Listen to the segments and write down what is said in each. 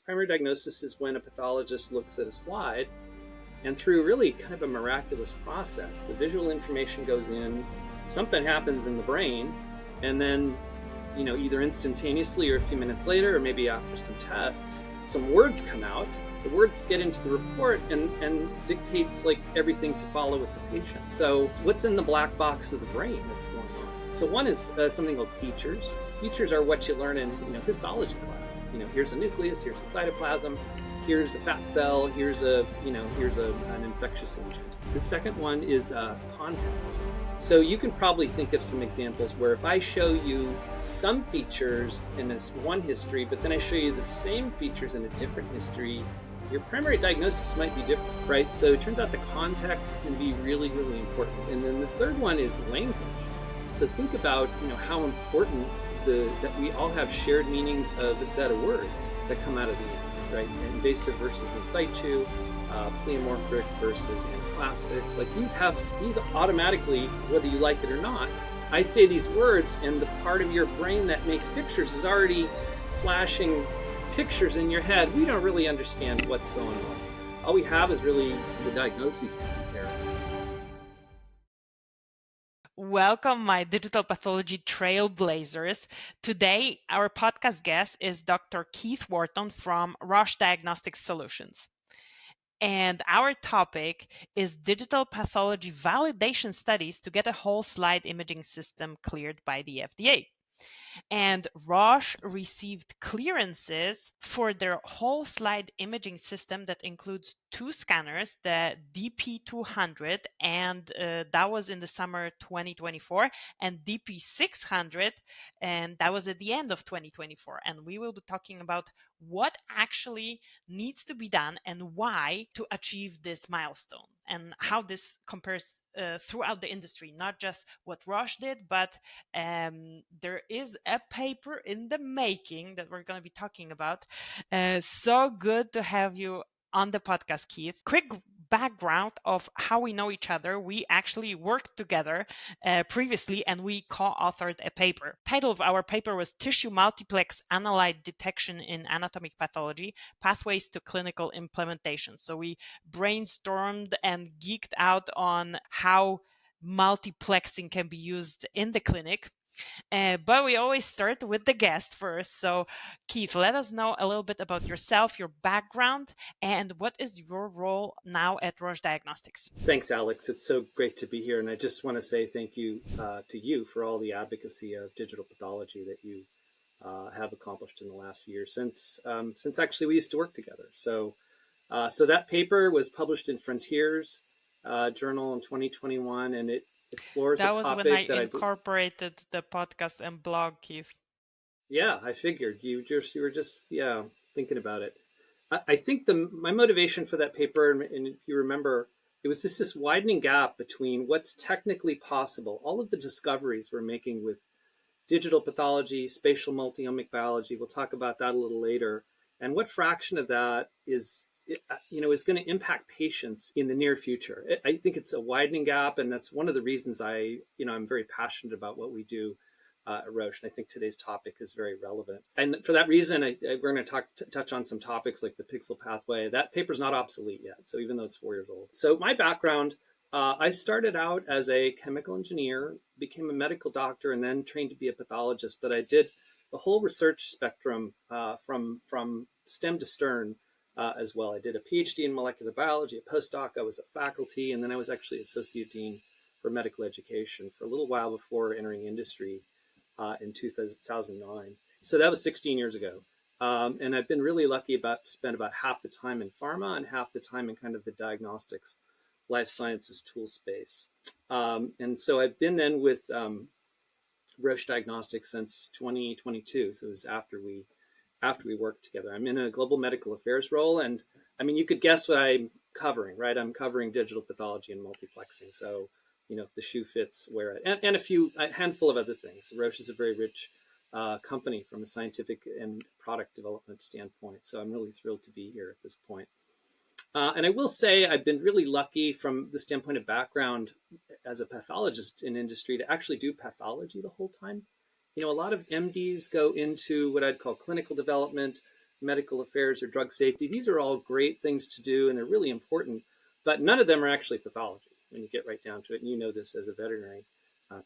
Primary diagnosis is when a pathologist looks at a slide and through really kind of a miraculous process, the visual information goes in, something happens in the brain, and then, either instantaneously or a few minutes later, or maybe after some tests, some words come out. The words get into the report and dictates like everything to follow with the patient. So what's in the black box of the brain that's going on? So one is something called features. Features are what you learn in histology class. Here's a nucleus, here's a cytoplasm, here's a fat cell, here's an infectious agent. The second one is context. So you can probably think of some examples where if I show you some features in this one history, but then I show you the same features in a different history, your primary diagnosis might be different, right? So it turns out the context can be really, really important. And then the third one is language. So think about, how important that we all have shared meanings of a set of words that come out of the end, right? Invasive versus in situ, pleomorphic versus anaplastic. Like these automatically, whether you like it or not, I say these words and the part of your brain that makes pictures is already flashing pictures in your head. We don't really understand what's going on. All we have is really the diagnoses to compare. Welcome, my digital pathology trailblazers. Today, our podcast guest is Dr. Keith Wharton from Roche Diagnostic Solutions. And our topic is digital pathology validation studies to get a whole slide imaging system cleared by the FDA. And Roche received clearances for their whole slide imaging system that includes two scanners, the DP200, and that was in the summer 2024, and DP600, and that was at the end of 2024. And we will be talking about what actually needs to be done and why to achieve this milestone, and how this compares throughout the industry, not just what Roche did, but there is a paper in the making that we're going to be talking about. So good to have you on the podcast, Keith. Quick background of how we know each other. We actually worked together previously, and we co-authored a paper. Title of our paper was Tissue Multiplex Analyte Detection in Anatomic Pathology, Pathways to Clinical Implementation. So we brainstormed and geeked out on how multiplexing can be used in the clinic. But we always start with the guest first. So, Keith, let us know a little bit about yourself, your background, and what is your role now at Roche Diagnostics? Thanks, Alex. It's so great to be here. And I just want to say thank you to you for all the advocacy of digital pathology that you have accomplished in the last few years since actually we used to work together. So that paper was published in Frontiers Journal in 2021, and it explores that a was topic when I that incorporated the podcast and blog, Keith. Yeah, I figured you were just thinking about it. I think my motivation for that paper, and if you remember, it was just this widening gap between what's technically possible, all of the discoveries we're making with digital pathology, spatial multi-omic biology. We'll talk about that a little later, and what fraction of that is going to impact patients in the near future. I think it's a widening gap, and that's one of the reasons I'm very passionate about what we do at Roche. And I think today's topic is very relevant. And for that reason, we're going to touch on some topics like the pixel pathway. That paper's not obsolete yet, so even though it's 4 years old. So my background, I started out as a chemical engineer, became a medical doctor, and then trained to be a pathologist. But I did the whole research spectrum from stem to stern. As well. I did a PhD in molecular biology, a postdoc. I was a faculty, and then I was actually associate dean for medical education for a little while before entering industry in 2009. So that was 16 years ago. And I've been really lucky to spend about half the time in pharma and half the time in kind of the diagnostics, life sciences tool space. And so I've been then with Roche Diagnostics since 2022. So it was after we worked together. I'm in a global medical affairs role, and I mean, you could guess what I'm covering, right? I'm covering digital pathology and multiplexing. So, if the shoe fits, wear it, and a handful of other things. Roche is a very rich company from a scientific and product development standpoint. So I'm really thrilled to be here at this point. And I will say I've been really lucky from the standpoint of background as a pathologist in industry to actually do pathology the whole time. A lot of MDs go into what I'd call clinical development, medical affairs or drug safety. These are all great things to do, and they're really important, but none of them are actually pathology when you get right down to it. And you know this as a veterinary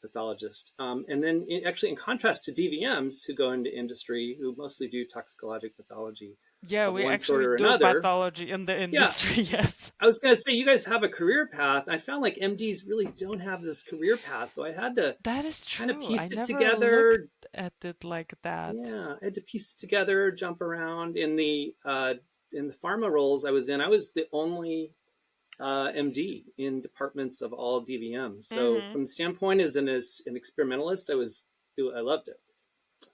pathologist. And then actually, in contrast to DVMs who go into industry, who mostly do toxicologic pathology Yeah, of we one sort actually or do another. pathology in the Yeah, industry, yes. I was going to say, you guys have a career path. I found like MDs really don't have this career path. So I had to That is kind of true. I piece it never looked together. at it like that. Yeah, I had to piece it together, jump around in the pharma roles I was in. I was the only MD in departments of all DVMs. So Mm-hmm. from the standpoint as an experimentalist, I loved it.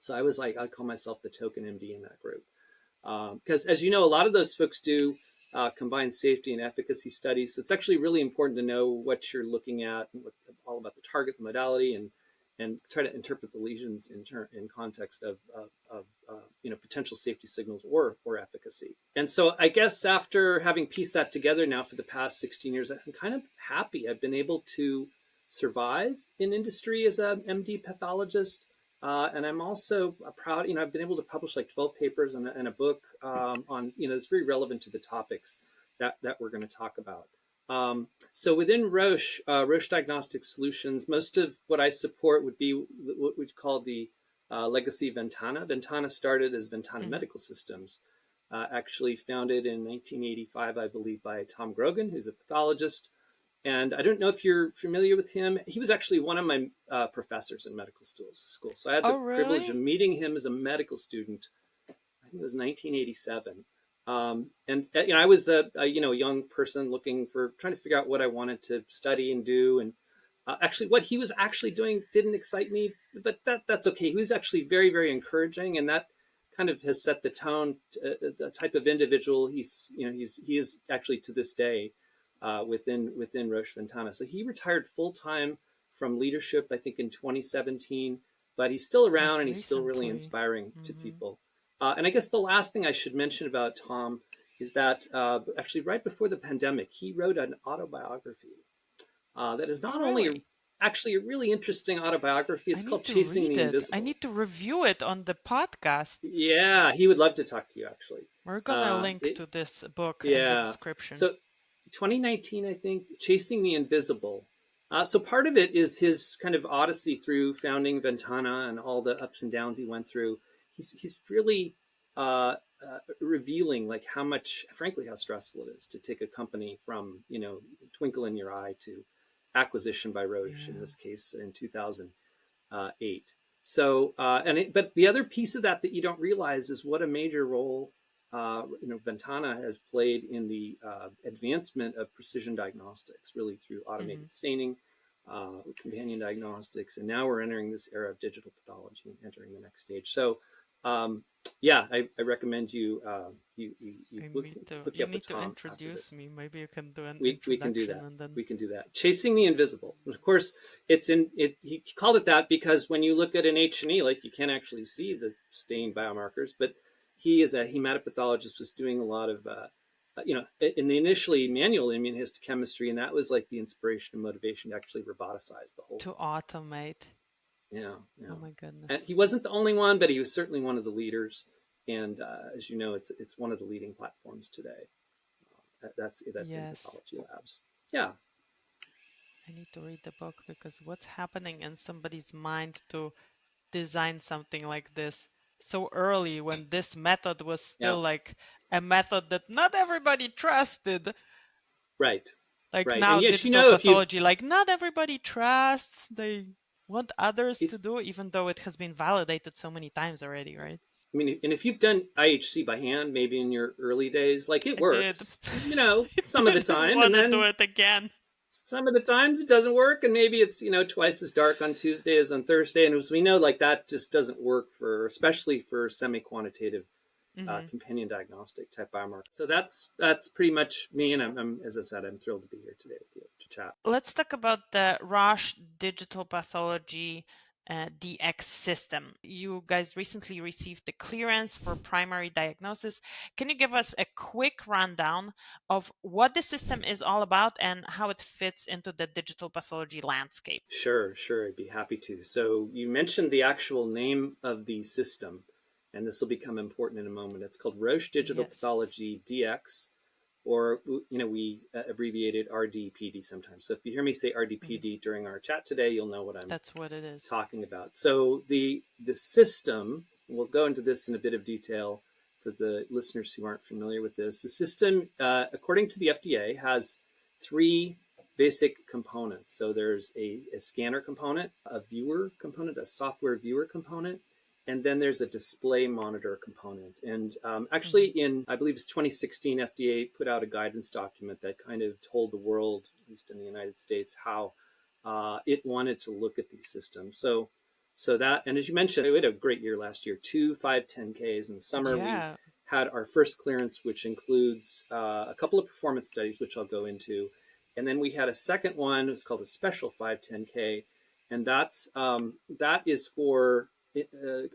So I was like, I call myself the token MD in that group. Because as you know, a lot of those folks do combined safety and efficacy studies. So it's actually really important to know what you're looking at and all about the target, the modality, and try to interpret the lesions in context of potential safety signals or efficacy. And so I guess after having pieced that together now for the past 16 years, I'm kind of happy. I've been able to survive in industry as a MD pathologist. And I'm also proud, I've been able to publish like 12 papers and a book on, that's very relevant to the topics that we're going to talk about. So within Roche, Roche Diagnostic Solutions, most of what I support would be what we call the legacy Ventana. Ventana started as Ventana Mm-hmm. Medical Systems, actually founded in 1985, I believe, by Tom Grogan, who's a pathologist. And I don't know if you're familiar with him. He was actually one of my professors in medical school. So I had the Oh, privilege of really? meeting him as a medical student. I think it was 1987. And I was a young person trying to figure out what I wanted to study and do. And actually, what he was actually doing didn't excite me, but that's okay. He was actually very, very encouraging, and that kind of has set the tone. The type of individual he is actually to this day within Roche Ventana. So he retired full time from leadership, I think, in 2017, but he's still Like around and he's still really recently. inspiring to Mm-hmm. people. And I guess the last thing I should mention about Tom is that actually right before the pandemic, he wrote an autobiography that is Oh, not only really? actually a really interesting autobiography, I it's need called to Chasing read the it. I Invisible. need to review it on the podcast. Yeah, he would love to talk to you, actually. We're gonna link It, to this book in the yeah. description. So 2019, I think, Chasing the Invisible. So part of it is his kind of odyssey through founding Ventana and all the ups and downs he went through. He's really revealing like frankly, how stressful it is to take a company from, twinkle in your eye to acquisition by Roche, in Yeah. this case in 2008. So, but the other piece of that you don't realize is what a major role Ventana has played in the advancement of precision diagnostics, really through Mm-hmm. automated staining, companion diagnostics, and now we're entering this era of digital pathology and entering the next stage. So, yeah, I recommend you I look need to. you You up with need to Tom after introduce this. me. Maybe you can do an We can do introduction that. and then. We can do that. Chasing the Invisible. Of course, it's in it. He called it that because when you look at an H&E, like you can't actually see the stain biomarkers, but he is a hematopathologist, was doing a lot of, in the initially manual immunohistochemistry, and that was like the inspiration and motivation to actually roboticize the whole To thing. automate. Yeah, Oh yeah. my And goodness. he wasn't the only one, but he was certainly one of the leaders. And as you know, it's one of the leading platforms today. That's in Yes. pathology labs. Yeah. I need to read the book because what's happening in somebody's mind to design something like this so early when this method was Yeah. still like a method that not everybody trusted. Right. Like Right. And now, yes, digital if you, pathology, like not everybody trusts. They want others if to do, even though it has been validated so many times already, right? I mean, and if you've done IHC by hand, maybe in your early days, like it I did. works, I some of the didn't time, want and to do then it again. some of the times it doesn't work, and maybe it's twice as dark on Tuesday as on Thursday, and as we know, like that just doesn't work especially for semi-quantitative Hmm. companion diagnostic type biomarker. So that's pretty much me, and as I said, I'm thrilled to be here today with you to chat. Let's talk about the Roche digital pathology DX system. You guys recently received the clearance for primary diagnosis. Can you give us a quick rundown of what the system is all about and how it fits into the digital pathology landscape? Sure, I'd be happy to. So you mentioned the actual name of the system. and this will become important in a moment. It's called Roche Digital Yes, Pathology DX, or we abbreviate it RDPD sometimes. So if you hear me say hmm RDPD during our chat today, you'll know what I'm that's what it is. talking about. So the system, we'll go into this in a bit of detail for the listeners who aren't familiar with this. The system, according to the FDA, has three basic components. So there's a scanner component, a viewer component, a software viewer component, and then there's a display monitor component. And actually, hmm in I believe it's 2016, FDA put out a guidance document that kind of told the world, at least in the United States, how it wanted to look at these systems. So that, and as you mentioned, we had a great year last year, two 510Ks. In the summer, we Yeah. had our first clearance, which includes a couple of performance studies, which I'll go into. And then we had a second one, it's called a special 510K. And that is for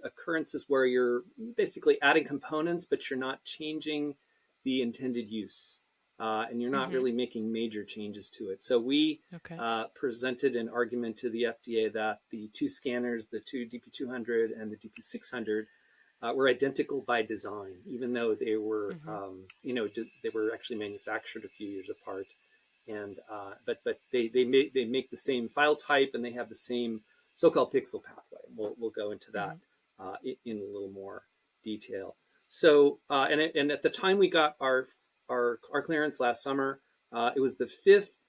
occurrences where you're basically adding components, but you're not changing the intended use. And you're not hmm really making major changes to it. So we Okay. presented an argument to the FDA that the two scanners, the two DP200 and the DP600, were identical by design, even though they were, hmm they were actually manufactured a few years apart. And but they make the same file type and they have the same so-called pixel pathway. We'll go into that hmm in a little more detail. So and at the time we got our clearance last summer, it was the fifth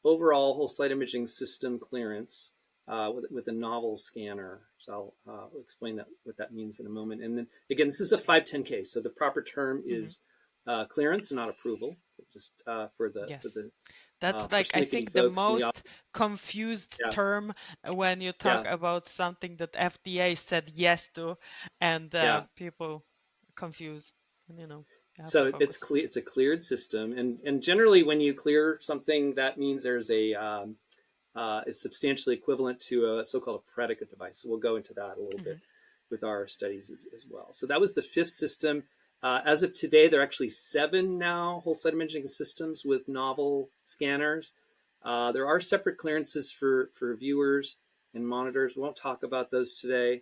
overall whole slide imaging system clearance with a novel scanner. So I'll explain that what that means in a moment. And then again, this is a 510K, so the proper term hmm is clearance and not approval. Just Yes. That's like, I persnickety think, the folks in the most audience. confused Yeah, term when you talk yeah, about something that FDA said yes to, and yeah. people confuse. And you have to So it's focus. clear. It's a cleared system, and generally, when you clear something, that means there's is substantially equivalent to a so-called a predicate device. So we'll go into that a little hmm bit with our studies as well. So that was the fifth system. As of today, there are actually 7 now whole slide imaging systems with novel scanners. There are separate clearances for viewers and monitors. We won't talk about those today.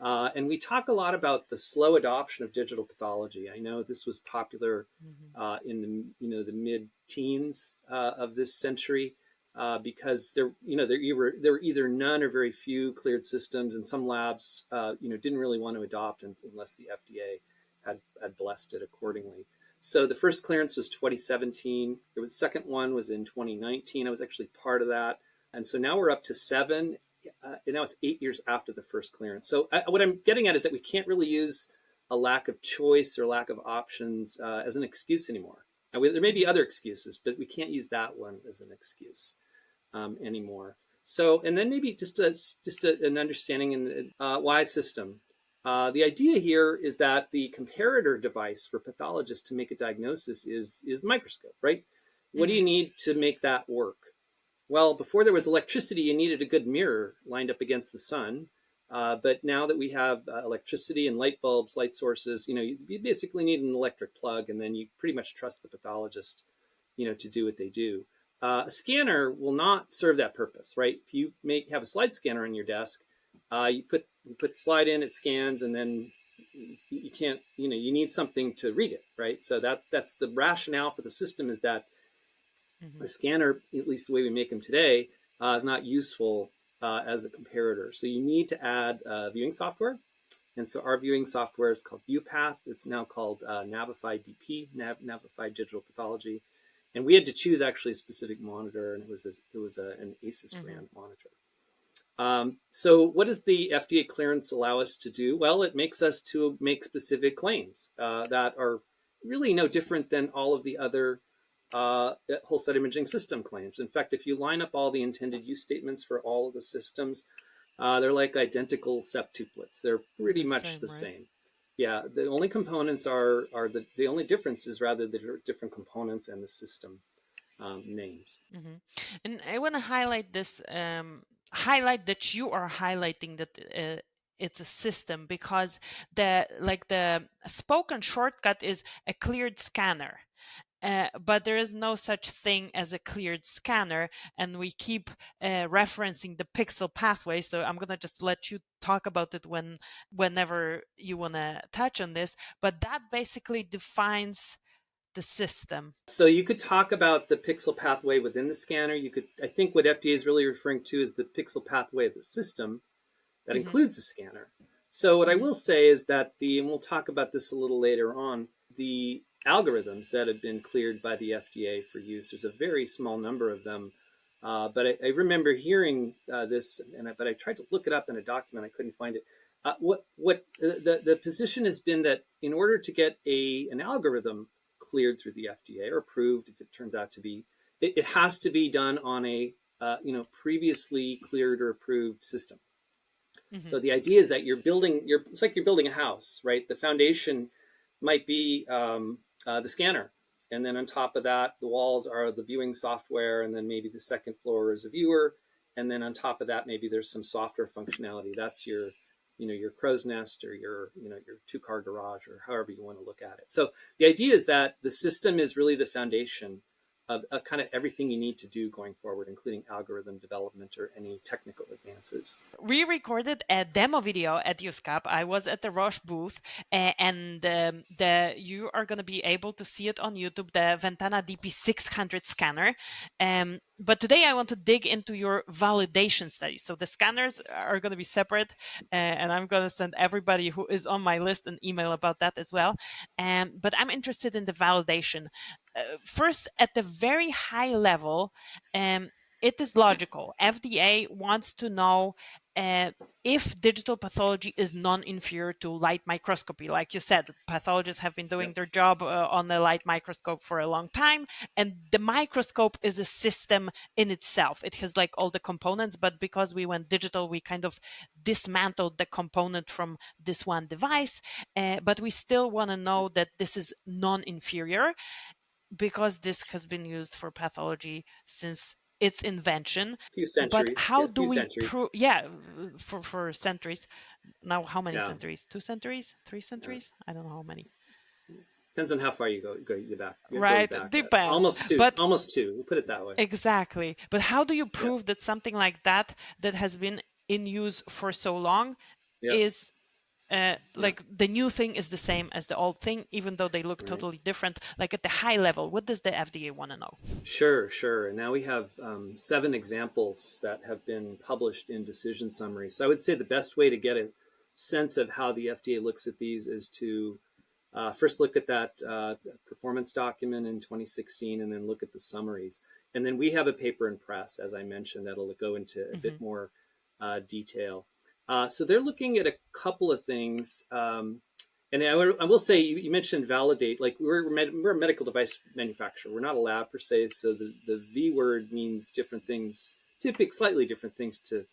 And we talk a lot about the slow adoption of digital pathology. I know this was popular hmm in the mid-teens of this century because there were either none or very few cleared systems, and some labs didn't really want to adopt unless the FDA had blessed it accordingly. So the first clearance was 2017. The second one was in 2019. I was actually part of that, and so now we're up to 7, and now it's 8 years after the first clearance. So what I'm getting at is that we can't really use a lack of choice or lack of options as an excuse anymore. Now, there may be hmm other excuses, but we can't use that one as an excuse anymore. So, and then maybe an understanding in why system. The idea here is that the comparator device for pathologists to make a diagnosis is the microscope, right? What do hmm you need to make that work? Well, before there was electricity, you needed a good mirror lined up against the sun. But now that we have electricity and light bulbs, light sources, you basically need an electric plug, and then you pretty much trust the pathologist, to do what they do. A scanner will not serve that purpose, right? If you have a slide scanner on your desk, you put the slide in, it scans, and then you can't, you need something to read it, right? So that's the rationale for the system, is that hmm the scanner, at least the way we make them today, is not useful as a comparator. So you need to add viewing software. And so our viewing software is called ViewPath. It's now called Navify DP, Navify Digital Pathology. And we had to choose actually a specific monitor, and an ASUS hmm brand monitor. So what does the FDA clearance allow us to do? Well, it makes us to make specific claims that are really no different than all of the other whole set imaging system claims. In fact, if you line up all the intended use statements for all of the systems, they're like identical septuplets. They're pretty The much same, the right? same. Yeah, the only components are the only difference is rather the different components and the system names. hmm And I want to highlight this, highlight that you are highlighting that it's a system, because the spoken shortcut is a cleared scanner. but there is no such thing as a cleared scanner, and we keep referencing the pixel pathway. So I'm gonna just let you talk about it whenever you want to touch on this. But that basically defines the system. So you could talk about the pixel pathway within the scanner. You could, I think, what FDA is really referring to is the pixel pathway of the system that Mm-hmm. includes the scanner. So what I Mm-hmm. will say is that and we'll talk about this a little later on, the algorithms that have been cleared by the FDA for use, there's a very small number of them. But I remember hearing this, but I tried to look it up in a document. I couldn't find it. The position has been that in order to get an algorithm cleared through the FDA or approved, if it turns out to be, it has to be done on a previously cleared or approved system. Mm-hmm. So the idea is that it's like you're building a house, right? The foundation might be the scanner. And then on top of that, the walls are the viewing software. And then maybe the second floor is a viewer. And then on top of that, maybe there's some software functionality. That's your crow's nest or your two-car garage or however you want to look at it. So the idea is that the system is really the foundation of kind of everything you need to do going forward, including algorithm development or any technical advances. We recorded a demo video at USCAP. I was at the Roche booth, and you are going to be able to see it on YouTube, the Ventana DP600 scanner. But today I want to dig into your validation study. So the scanners are going to be separate, and I'm going to send everybody who is on my list an email about that as well. But I'm interested in the validation. First, at the very high level, it is logical. FDA wants to know if digital pathology is non-inferior to light microscopy. Like you said, pathologists have been doing their job on the light microscope for a long time, and the microscope is a system in itself. It has like all the components, but because we went digital, we kind of dismantled the component from this one device, but we still want to know that this is non-inferior, because this has been used for pathology since its invention. Few But centuries. how Yeah, do few we centuries. prove? For centuries. Now, how many Yeah. centuries? 2 centuries? 3 centuries? I don't know how many. Depends on how far you go back. You're going Right, back. depends. Almost two. But Almost two. We'll put it that way. exactly. But how do you Yeah. prove that something like that has been in use for so long Yeah. is Yeah. like the new thing is the same as the old thing, even though they look Right. totally different? Like at the high level, what does the FDA want to know? Sure. And now we have 7 examples that have been published in decision summaries. So I would say the best way to get a sense of how the FDA looks at these is to first look at that performance document in 2016 and then look at the summaries. And then we have a paper in press, as I mentioned, that'll go into a bit more detail. So they're looking at a couple of things. And I will say, you mentioned validate. Like we're a medical device manufacturer. We're not a lab per se. So the V word means different things, typically slightly different things to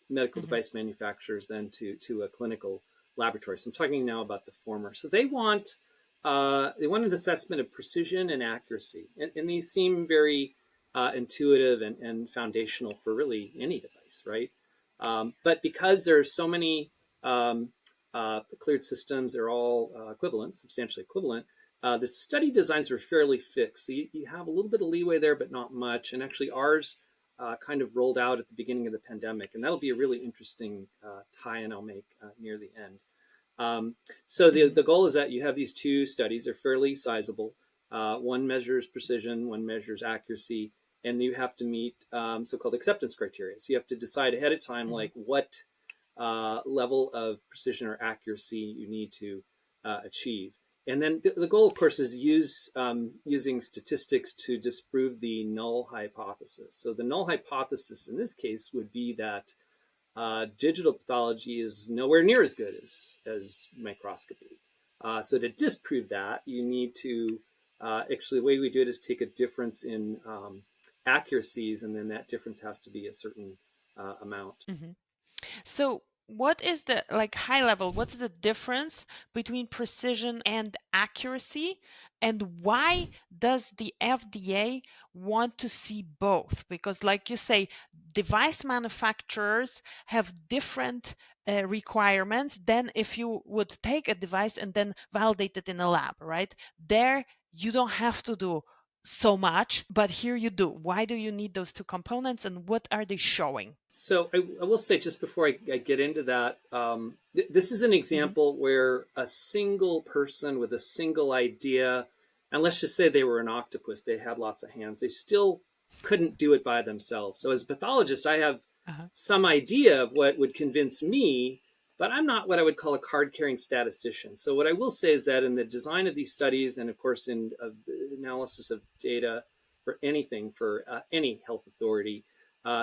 medical Mm-hmm. device manufacturers than to a clinical laboratory. So I'm talking now about the former. So they want an assessment of precision and accuracy, and these seem very intuitive and foundational for really any device, right? But because there are so many cleared systems, they're all equivalent, substantially equivalent. The study designs are fairly fixed, so you have a little bit of leeway there, but not much. And actually, ours kind of rolled out at the beginning of the pandemic, and that'll be a really interesting tie-in I'll make near the end. So the goal is that you have these 2 studies. They're fairly sizable. One measures precision, one measures accuracy, and you have to meet so-called acceptance criteria. So you have to decide ahead of time, like what level of precision or accuracy you need to achieve. And then the goal, of course, is using statistics to disprove the null hypothesis. So the null hypothesis in this case would be that digital pathology is nowhere near as good as microscopy. So to disprove that, you need to actually, the way we do it is take a difference in accuracies, and then that difference has to be a certain amount. Mm-hmm. So, what is the like high level? What's the difference between precision and accuracy? And why does the FDA want to see both? Because, like you say, device manufacturers have different requirements than if you would take a device and then validate it in a lab, right? There, you don't have to do so much, but here you do. Why do you need those two components, and what are they showing? So I will say, just before I get into that, this is an Hmm. example where a single person with a single idea, and let's just say they were an octopus, they had lots of hands, they still couldn't do it by themselves. So as a pathologist, I have Uh-huh. some idea of what would convince me, but I'm not what I would call a card-carrying statistician. So what I will say is that in the design of these studies, and of course in the analysis of data for anything, for any health authority,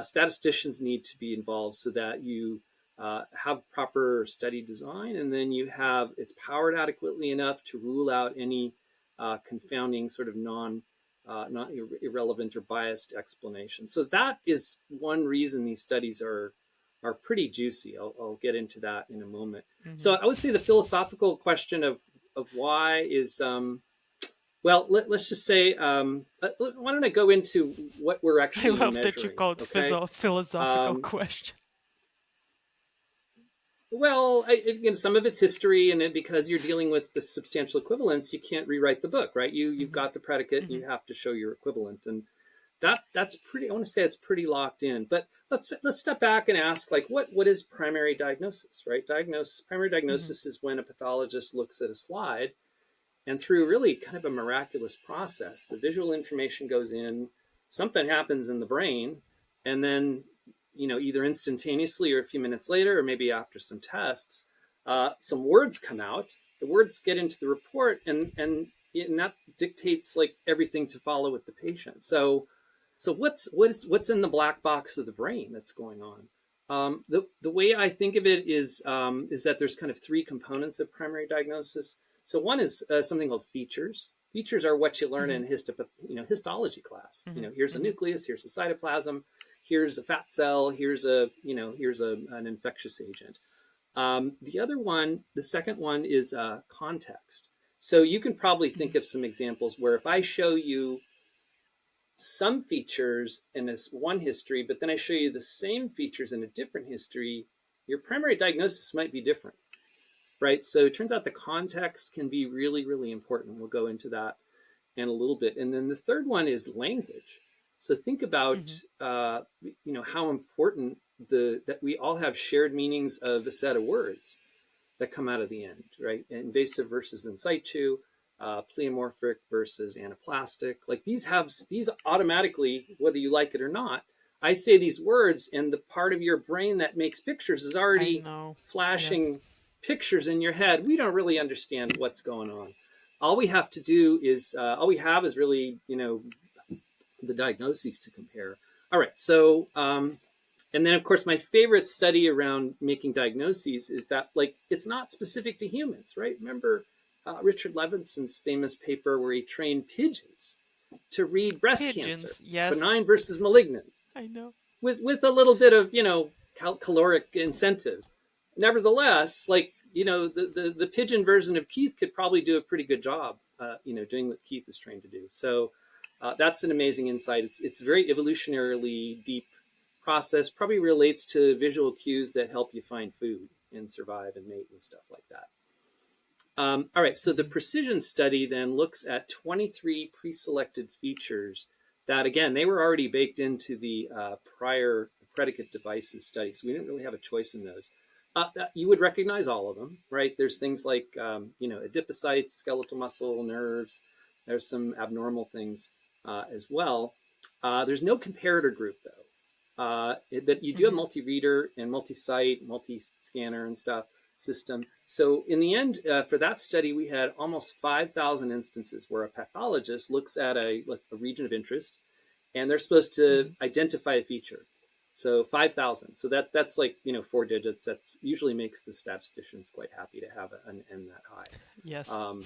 statisticians need to be involved so that you have proper study design, and then you have it's powered adequately enough to rule out any confounding sort of not irrelevant or biased explanation. So that is one reason these studies are pretty juicy. I'll get into that in a moment. So Hmm. I would say the philosophical question of why is well, us just say, why don't I go into what we're I actually love that you measuring? called Okay. philosophical Um, question. well, again, some of it's history, and because you're dealing with the substantial equivalence, you can't rewrite the book, right? You've Hmm. got the predicate, and Hmm. you have to show your equivalent, and that's pretty. I want to say it's pretty locked in. But let's step back and ask, like, what is primary diagnosis, right? Primary Hmm. diagnosis is when a pathologist looks at a slide, and through really kind of a miraculous process, the visual information goes in, something happens in the brain, and then, either instantaneously or a few minutes later, or maybe after some tests, some words come out. The words get into the report, and that dictates like everything to follow with the patient. So what's in the black box of the brain that's going on? The way I think of it is that there's kind of three components of primary diagnosis. So one is something called features. Features are what you learn Hmm. in histology class. Hmm. Here's a Hmm. nucleus, here's a cytoplasm, here's a fat cell, here's an infectious agent. The other one, the second one, is context. So you can probably think Hmm. of some examples where if I show you some features in this one history, but then I show you the same features in a different history, your primary diagnosis might be different, right? So it turns out the context can be really, really important. We'll go into that in a little bit. And then the third one is language. So think about, Hmm. how important that we all have shared meanings of a set of words that come out of the end, right? Invasive versus in situ, pleomorphic versus anaplastic. Like these automatically, whether you like it or not. I say these words, and the part of your brain that makes pictures is I already know. Yes. flashing pictures in your head. We don't really understand what's going on. All we have to do is all we have is really the diagnoses to compare. All right, so and then, of course, my favorite study around making diagnoses is that, like, it's not specific to humans, right? Remember Richard Levinson's famous paper where he trained pigeons to read breast cancer, Pigeons. Yes. benign versus malignant, I know. with a little bit of, caloric incentive. Nevertheless, like, the pigeon version of Keith could probably do a pretty good job, doing what Keith is trained to do. So that's an amazing insight. It's very evolutionarily deep process, probably relates to visual cues that help you find food and survive and mate and stuff like that. All right, so the Hmm. precision study then looks at 23 pre-selected features that, again, they were already baked into the prior predicate devices study, so we didn't really have a choice in those. You would recognize all of them, right? There's things like, adipocytes, skeletal muscle, nerves. There's some abnormal things as well. There's no comparator group, though. But you do have Hmm. multi-reader and multi-site, multi-scanner and stuff system. So in the end, for that study, we had almost 5,000 instances where a pathologist looks at a region of interest, and they're supposed to Hmm. identify a feature. So 5,000. So that's like 4 digits. That usually makes the statisticians quite happy to have an N that high. Yes. Um,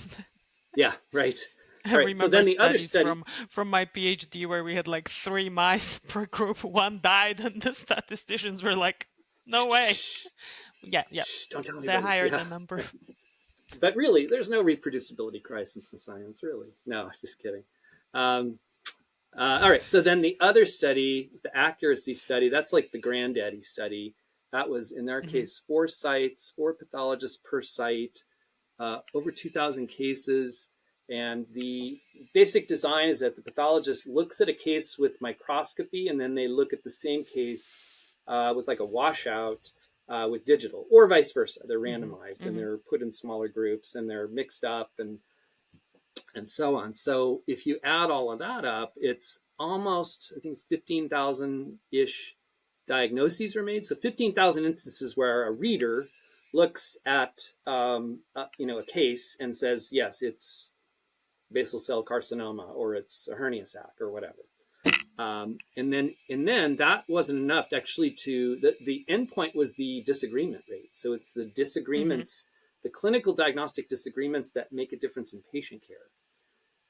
yeah, right. I All right. So remember then the other studies study. from my PhD where we had like three mice per group. One died, and the statisticians were like, "No Shh, way." shh, Yeah, yeah. shh, don't tell They anybody. higher Yeah. the number. But really, there's no reproducibility crisis in science, really. No, just kidding. Um, all right. So then the other study, the accuracy study, that's like the granddaddy study. That was, in their Hmm. case, 4 sites, 4 pathologists per site, over 2,000 cases. And the basic design is that the pathologist looks at a case with microscopy, and then they look at the same case with like a washout with digital, or vice versa. They're randomized and they're put in smaller groups and they're mixed up and so on. So if you add all of that up, it's almost, I think it's 15,000-ish diagnoses were made. So 15,000 instances where a reader looks at a case and says, yes, it's basal cell carcinoma, or it's a hernia sac, or whatever. And then that wasn't enough actually the endpoint was the disagreement rate. So it's the disagreements, the clinical diagnostic disagreements that make a difference in patient care.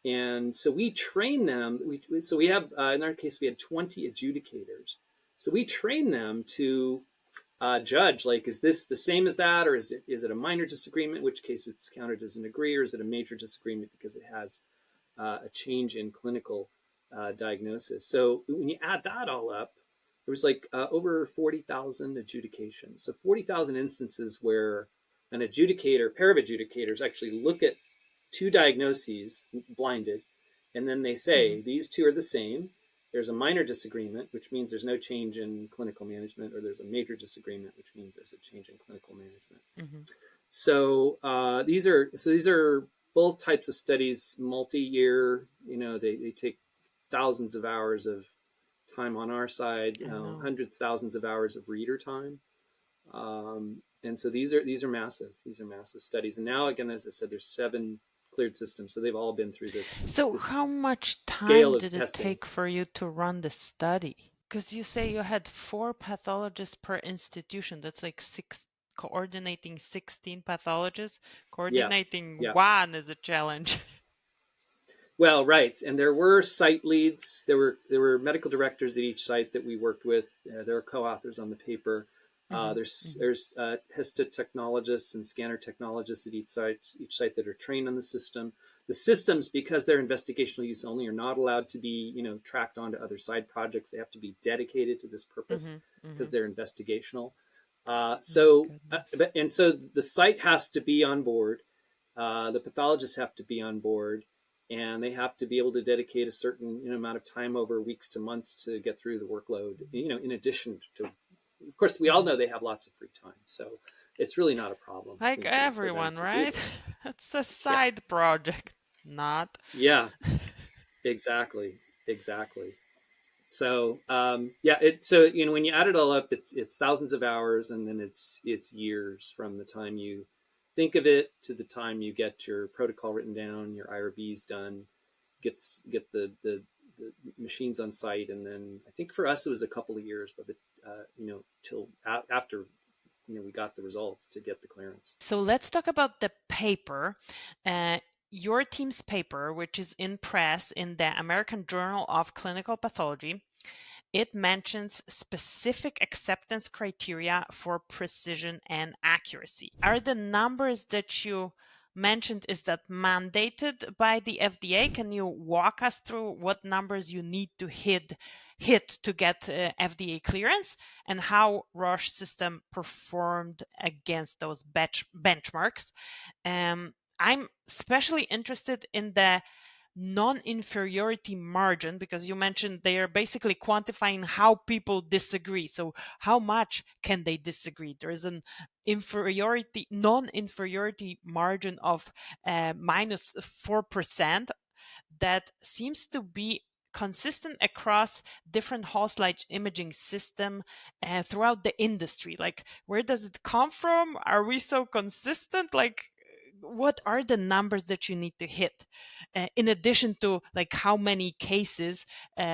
And so we train them. So we have, in our case, we had 20 adjudicators. So we train them to judge, like, is this the same as that, or is it a minor disagreement, in which case it's counted as an agree, or is it a major disagreement because it has a change in clinical diagnosis. So when you add that all up, there was like over 40,000 adjudications. So 40,000 instances where an adjudicator, pair of adjudicators actually look at two diagnoses blinded, and then they say, these two are the same. There's a minor disagreement, which means there's no change in clinical management, or there's a major disagreement, which means there's a change in clinical management. So these are both types of studies, multi-year. They take thousands of hours of time on our side, hundreds, thousands of hours of reader time. And so these are massive. These are massive studies. And now, again, as I said, there's 7 cleared systems. So they've all been through this. So this how much scale time of did it testing. take for you to run the study? Because you say you had 4 pathologists per institution. That's like coordinating 16 pathologists. Coordinating one is a challenge. Well, right, and there were site leads. There were medical directors at each site that we worked with. There are co-authors on the paper. There's histotechnologists and scanner technologists at each site that are trained on the system. The systems, because they're investigational use only, are not allowed to be tracked onto other side projects. They have to be dedicated to this purpose because they're investigational. So the site has to be on board. The pathologists have to be on board. And they have to be able to dedicate a certain amount of time over weeks to months to get through the workload. In addition to, of course, we all know they have lots of free time, so it's really not a problem. Like everyone, right? It's a side project, not. Yeah, exactly. So when you add it all up, it's thousands of hours, and then it's years from the time you think of it to the time you get your protocol written down, your IRBs done, get the machines on site, and then I think for us it was a couple of years, but till after we got the results to get the clearance. So let's talk about the paper. Your team's paper, which is in press in the American Journal of Clinical Pathology, it mentions specific acceptance criteria for precision and accuracy. Are the numbers that you mentioned, is that mandated by the FDA? Can you walk us through what numbers you need to hit to get FDA clearance, and how Roche system performed against those benchmarks? I'm especially interested in the non-inferiority margin, because you mentioned they are basically quantifying how people disagree. So how much can they disagree? There is an non-inferiority margin of minus 4% that seems to be consistent across different whole slide imaging system throughout the industry. Like, where does it come from? Are we so consistent? Like, what are the numbers that you need to hit in addition to like how many cases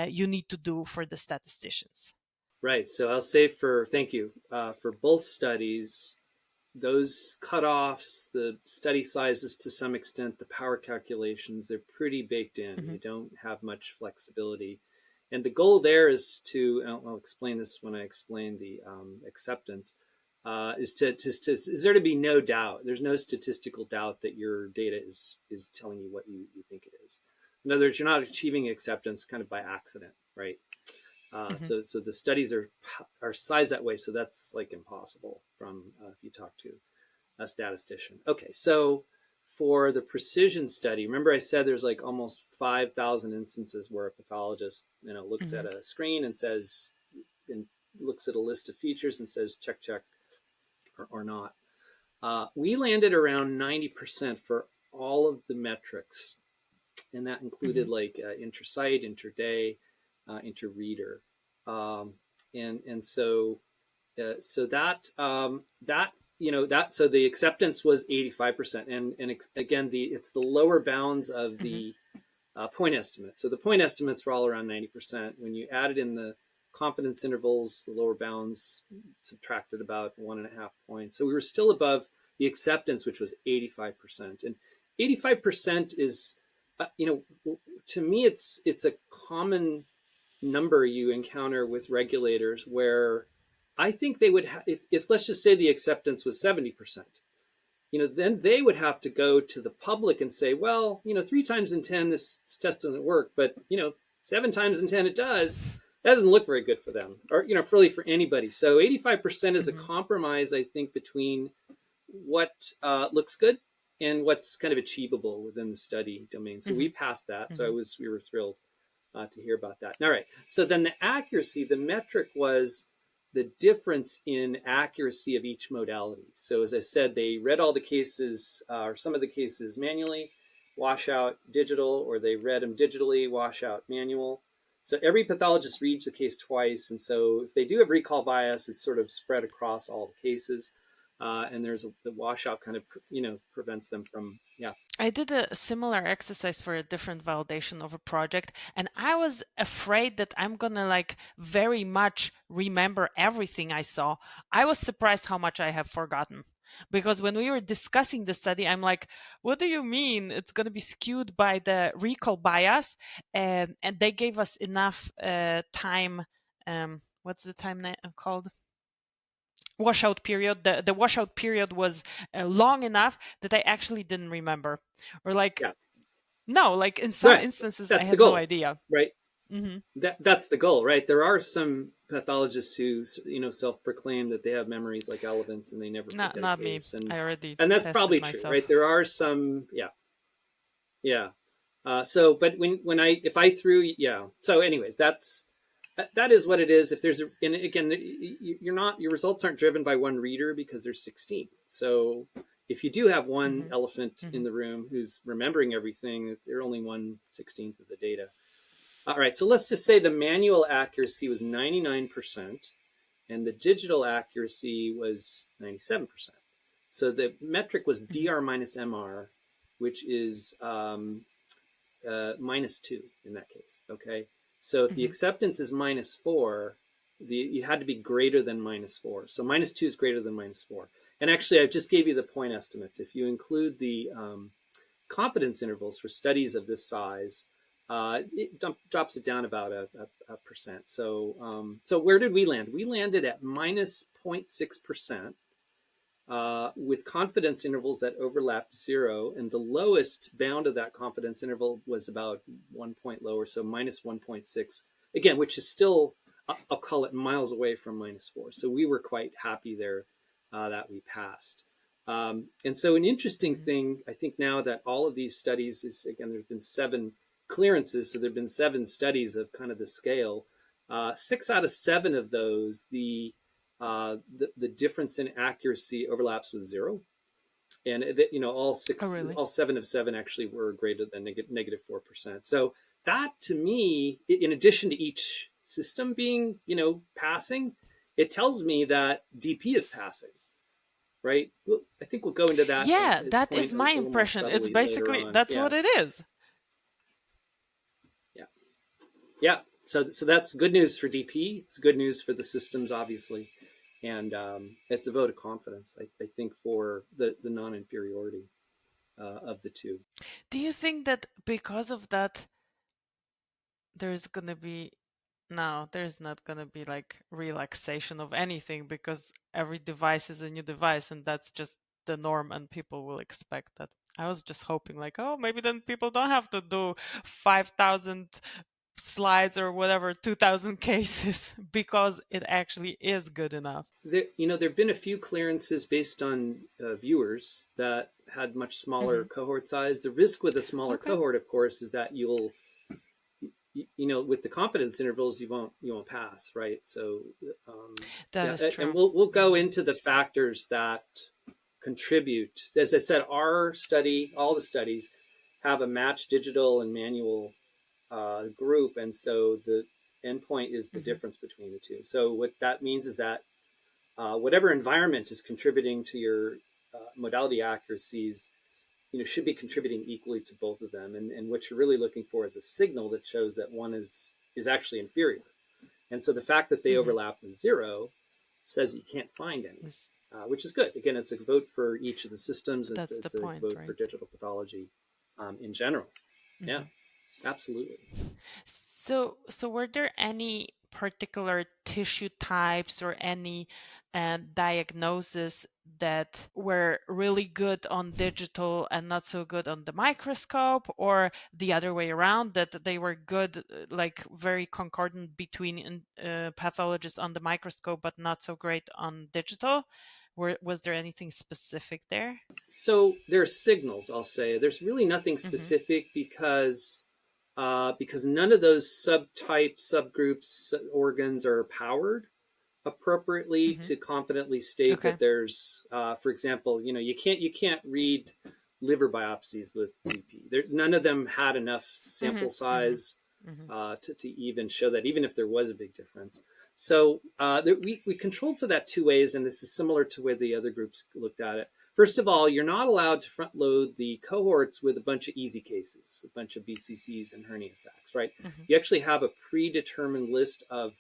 you need to do for the statisticians? Right. So I'll say thank you for both studies, those cutoffs, the study sizes, to some extent, the power calculations, they're pretty baked in. You don't have much flexibility. And the goal there is I'll explain this when I explain the acceptance, is there to be no doubt. There's no statistical doubt that your data is telling you what you think it is. In other words, you're not achieving acceptance kind of by accident, right? So the studies are sized that way. So that's like impossible from if you talk to a statistician. Okay, so for the precision study, remember I said there's like almost 5,000 instances where a pathologist, looks Mm-hmm. at a screen and says, and looks at a list of features and says, check, check, or not. We landed around 90% for all of the metrics, and that included Mm-hmm. like inter-site, inter-day, inter-reader, and so that so the acceptance was 85%, and again it's the lower bounds of Mm-hmm. the point estimate. So the point estimates were all around 90%. When you added in the confidence intervals, the lower bounds subtracted about 1.5 points. So we were still above the acceptance, which was 85%. And 85% is, to me, it's a common number you encounter with regulators where I think they would, if let's just say the acceptance was 70%, then they would have to go to the public and say, well, 3 times in 10, this test doesn't work, but, 7 times in 10, it does. That doesn't look very good for them or, really for anybody. So 85% is a Mm-hmm. compromise, I think, between what looks good and what's kind of achievable within the study domain. So Mm-hmm. we passed that. So Mm-hmm. we were thrilled to hear about that. All right. So then the accuracy, the metric was the difference in accuracy of each modality. So as I said, they read all the cases or some of the cases manually, wash out digital, or they read them digitally, wash out manual. So every pathologist reads the case twice. And so if they do have recall bias, it's sort of spread across all the cases. And the washout kind of, prevents them from, yeah. I did a similar exercise for a different validation of a project, and I was afraid that I'm gonna like very much remember everything I saw. I was surprised how much I have forgotten. Because when we were discussing the study, I'm like, what do you mean it's going to be skewed by the recall bias? And they gave us enough time. What's the time called? Washout period. The washout period was long enough that I actually didn't remember. Or like, Yeah. no, like in some Right. instances, I That's the had no goal, idea. right? Hmm. That's the goal, right? There are some pathologists who self-proclaim that they have memories like elephants and they never Not forget a not me. case, I already and that's tested probably true, right? myself. There are some, yeah, yeah. So, but when I if I threw, yeah. So, anyways, that is what it is. If there's and again, your results aren't driven by one reader because there's 16. So if you do have one Hmm. elephant in Hmm. the room who's remembering everything, they're only 1/16 of the data. All right, so let's just say the manual accuracy was 99% and the digital accuracy was 97%. So the metric was Hmm. DR minus MR, which is -2 in that case. Okay, so if the Hmm. acceptance is -4, you had to be greater than -4. So -2 is greater than -4. And actually, I just gave you the point estimates. If you include the confidence intervals for studies of this size, it drops it down about a percent. So where did we land? We landed at -0.6%. With confidence intervals that overlapped 0, and the lowest bound of that confidence interval was about 1 point lower, so -1.6, again, which is still, I'll call it miles away from -4. So we were quite happy there that we passed. And so an interesting Hmm. thing, I think now that all of these studies is, again, there's been 7 clearances, so there've been 7 studies of kind of the scale. 6 out of 7 of those, the difference in accuracy overlaps with 0, and Oh, really? all 7 of 7 actually were greater than -4%. So that, to me, in addition to each system being passing, it tells me that DP is passing, right? I think we'll go into that Yeah, that is point a my little more impression. It's subtly later basically on. that's Yeah, what it is. yeah, yeah. So that's good news for DP. It's good news for the systems, obviously, and it's a vote of confidence, I think, for the non-inferiority of the two. Do you think that because of that, there's gonna be no, there's not gonna be like relaxation of anything because every device is a new device and that's just the norm and people will expect that. I was just hoping like, oh, maybe then people don't have to do 5,000 slides or whatever, 2,000 cases, because it actually is good enough. There have been a few clearances based on viewers that had much smaller cohort size. The risk with a smaller Okay. cohort, of course, is that with the confidence intervals, you won't pass, right? So, That is true. and we'll go into the factors that contribute. As I said, our study, all the studies, have a matched digital and manual group, and so the endpoint is the difference between the two. So what that means is that whatever environment is contributing to your modality accuracies, should be contributing equally to both of them. And what you're really looking for is a signal that shows that one is actually inferior. And so the fact that they overlap with 0 says you can't find any, which is good. Again, it's a vote for each of the systems. It's a point, vote right? for digital pathology in general. Yeah, absolutely. So were there any particular tissue types or any diagnoses that were really good on digital and not so good on the microscope, or the other way around, that they were good, like very concordant between pathologists on the microscope but not so great on digital? Was there anything specific there? So there are signals, I'll say. There's really nothing specific because none of those subtypes, subgroups, organs are powered appropriately to confidently state that there's, for example, you can't read liver biopsies with VP. None of them had enough sample size to even show that, even if there was a big difference. So we controlled for that two ways, and this is similar to where the other groups looked at it. First of all, you're not allowed to front load the cohorts with a bunch of easy cases, a bunch of BCCs and hernia sacs, right? You actually have a predetermined list of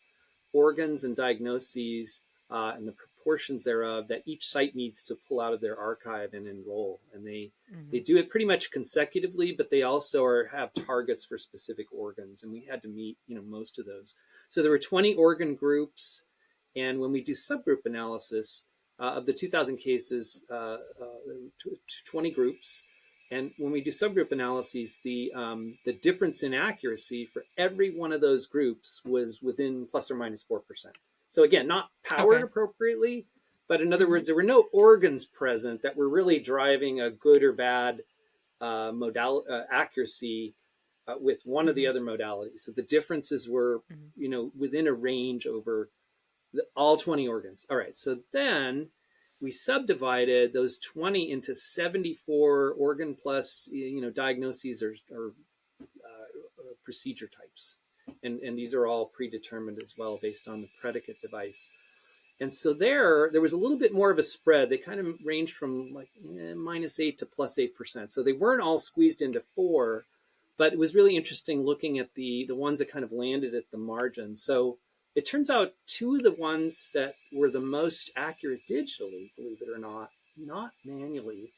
organs and diagnoses and the proportions thereof that each site needs to pull out of their archive and enroll. And they do it pretty much consecutively, but they also have targets for specific organs. And we had to meet, most of those. So there were 20 organ groups. And when we do subgroup analysis of the 2,000 cases, 20 groups. And when we do subgroup analyses, the difference in accuracy for every one of those groups was within plus or minus 4%. So again, not powered appropriately, but in other words, there were no organs present that were really driving a good or bad accuracy with one of the other modalities. So the differences were, within a range over all 20 organs. All right, so then we subdivided those 20 into 74 organ plus, diagnoses or procedure types. And these are all predetermined as well based on the predicate device. And so there was a little bit more of a spread. They kind of ranged from like -8 to +8%. So they weren't all squeezed into 4, but it was really interesting looking at the ones that kind of landed at the margin. So it turns out 2 of the ones that were the most accurate digitally, believe it or not manually.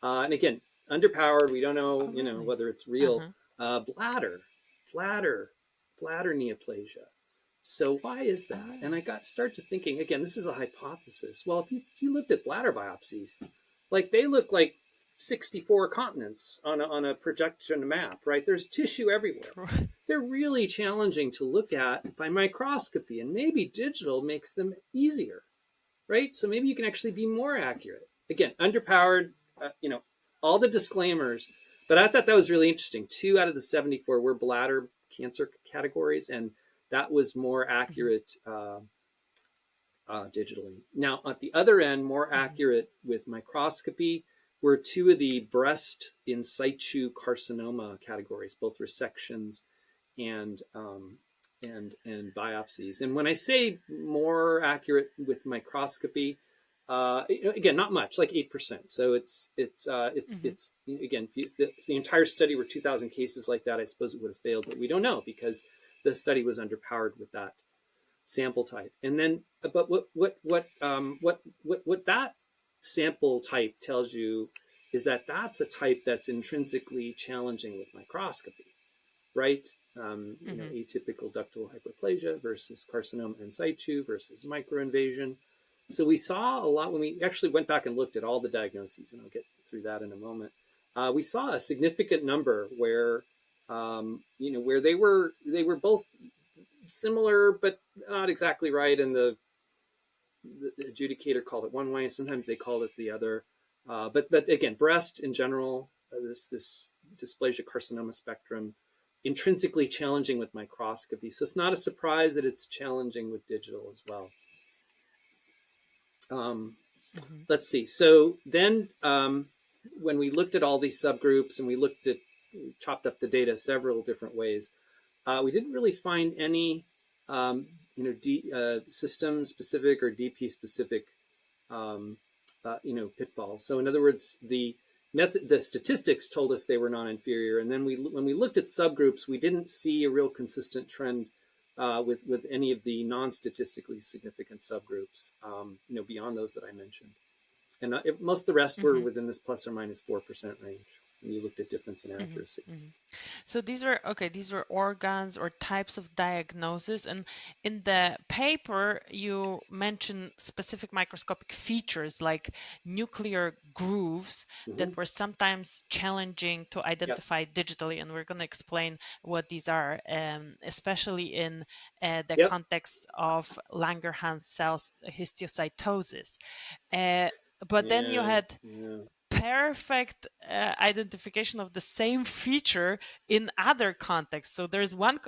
And again, underpowered. We don't know, whether it's real. Bladder neoplasia. So why is that? And I start to thinking, again, this is a hypothesis. Well, if you looked at bladder biopsies, like they look like 64 continents on a projection map, right? There's tissue everywhere. They're really challenging to look at by microscopy, and maybe digital makes them easier, right? So maybe you can actually be more accurate. Again, underpowered, all the disclaimers, but I thought that was really interesting. 2 out of the 74 were bladder cancer categories, and that was more accurate digitally. Now, at the other end, more accurate with microscopy were 2 of the breast in situ carcinoma categories, both resections and biopsies. And when I say more accurate with microscopy, again, not much, like 8%. So it's again, if the entire study were 2,000 cases like that, I suppose it would have failed, but we don't know because the study was underpowered with that sample type. And then, but what that sample type tells you is that that's a type that's intrinsically challenging with microscopy, right? Atypical ductal hyperplasia versus carcinoma in situ versus microinvasion. So we saw a lot when we actually went back and looked at all the diagnoses, and I'll get through that in a moment. We saw a significant number where where they were both similar but not exactly right, and the adjudicator called it one way, and sometimes they called it the other. But again, breast in general, this dysplasia carcinoma spectrum, intrinsically challenging with microscopy. So it's not a surprise that it's challenging with digital as well. Hmm. Let's see. So then, when we looked at all these subgroups and we chopped up the data several different ways, we didn't really find any, system specific or DP specific, pitfalls. So in other words, the statistics told us they were non-inferior, and then when we looked at subgroups, we didn't see a real consistent trend with any of the non-statistically significant subgroups, beyond those that I mentioned. And most of the rest were Hmm. within this plus or minus 4% range when you looked at difference in Hmm. accuracy. Hmm. So these were organs or types of diagnosis. And in the paper, you mention specific microscopic features like nuclear grooves Mm-hmm. that were sometimes challenging to Yep. identify digitally. And we're going to explain what these are, especially in the Yep. context of Langerhans cells histiocytosis. Uh, but then you Yeah. had Yeah. perfect identification of the same feature in other contexts. So there's one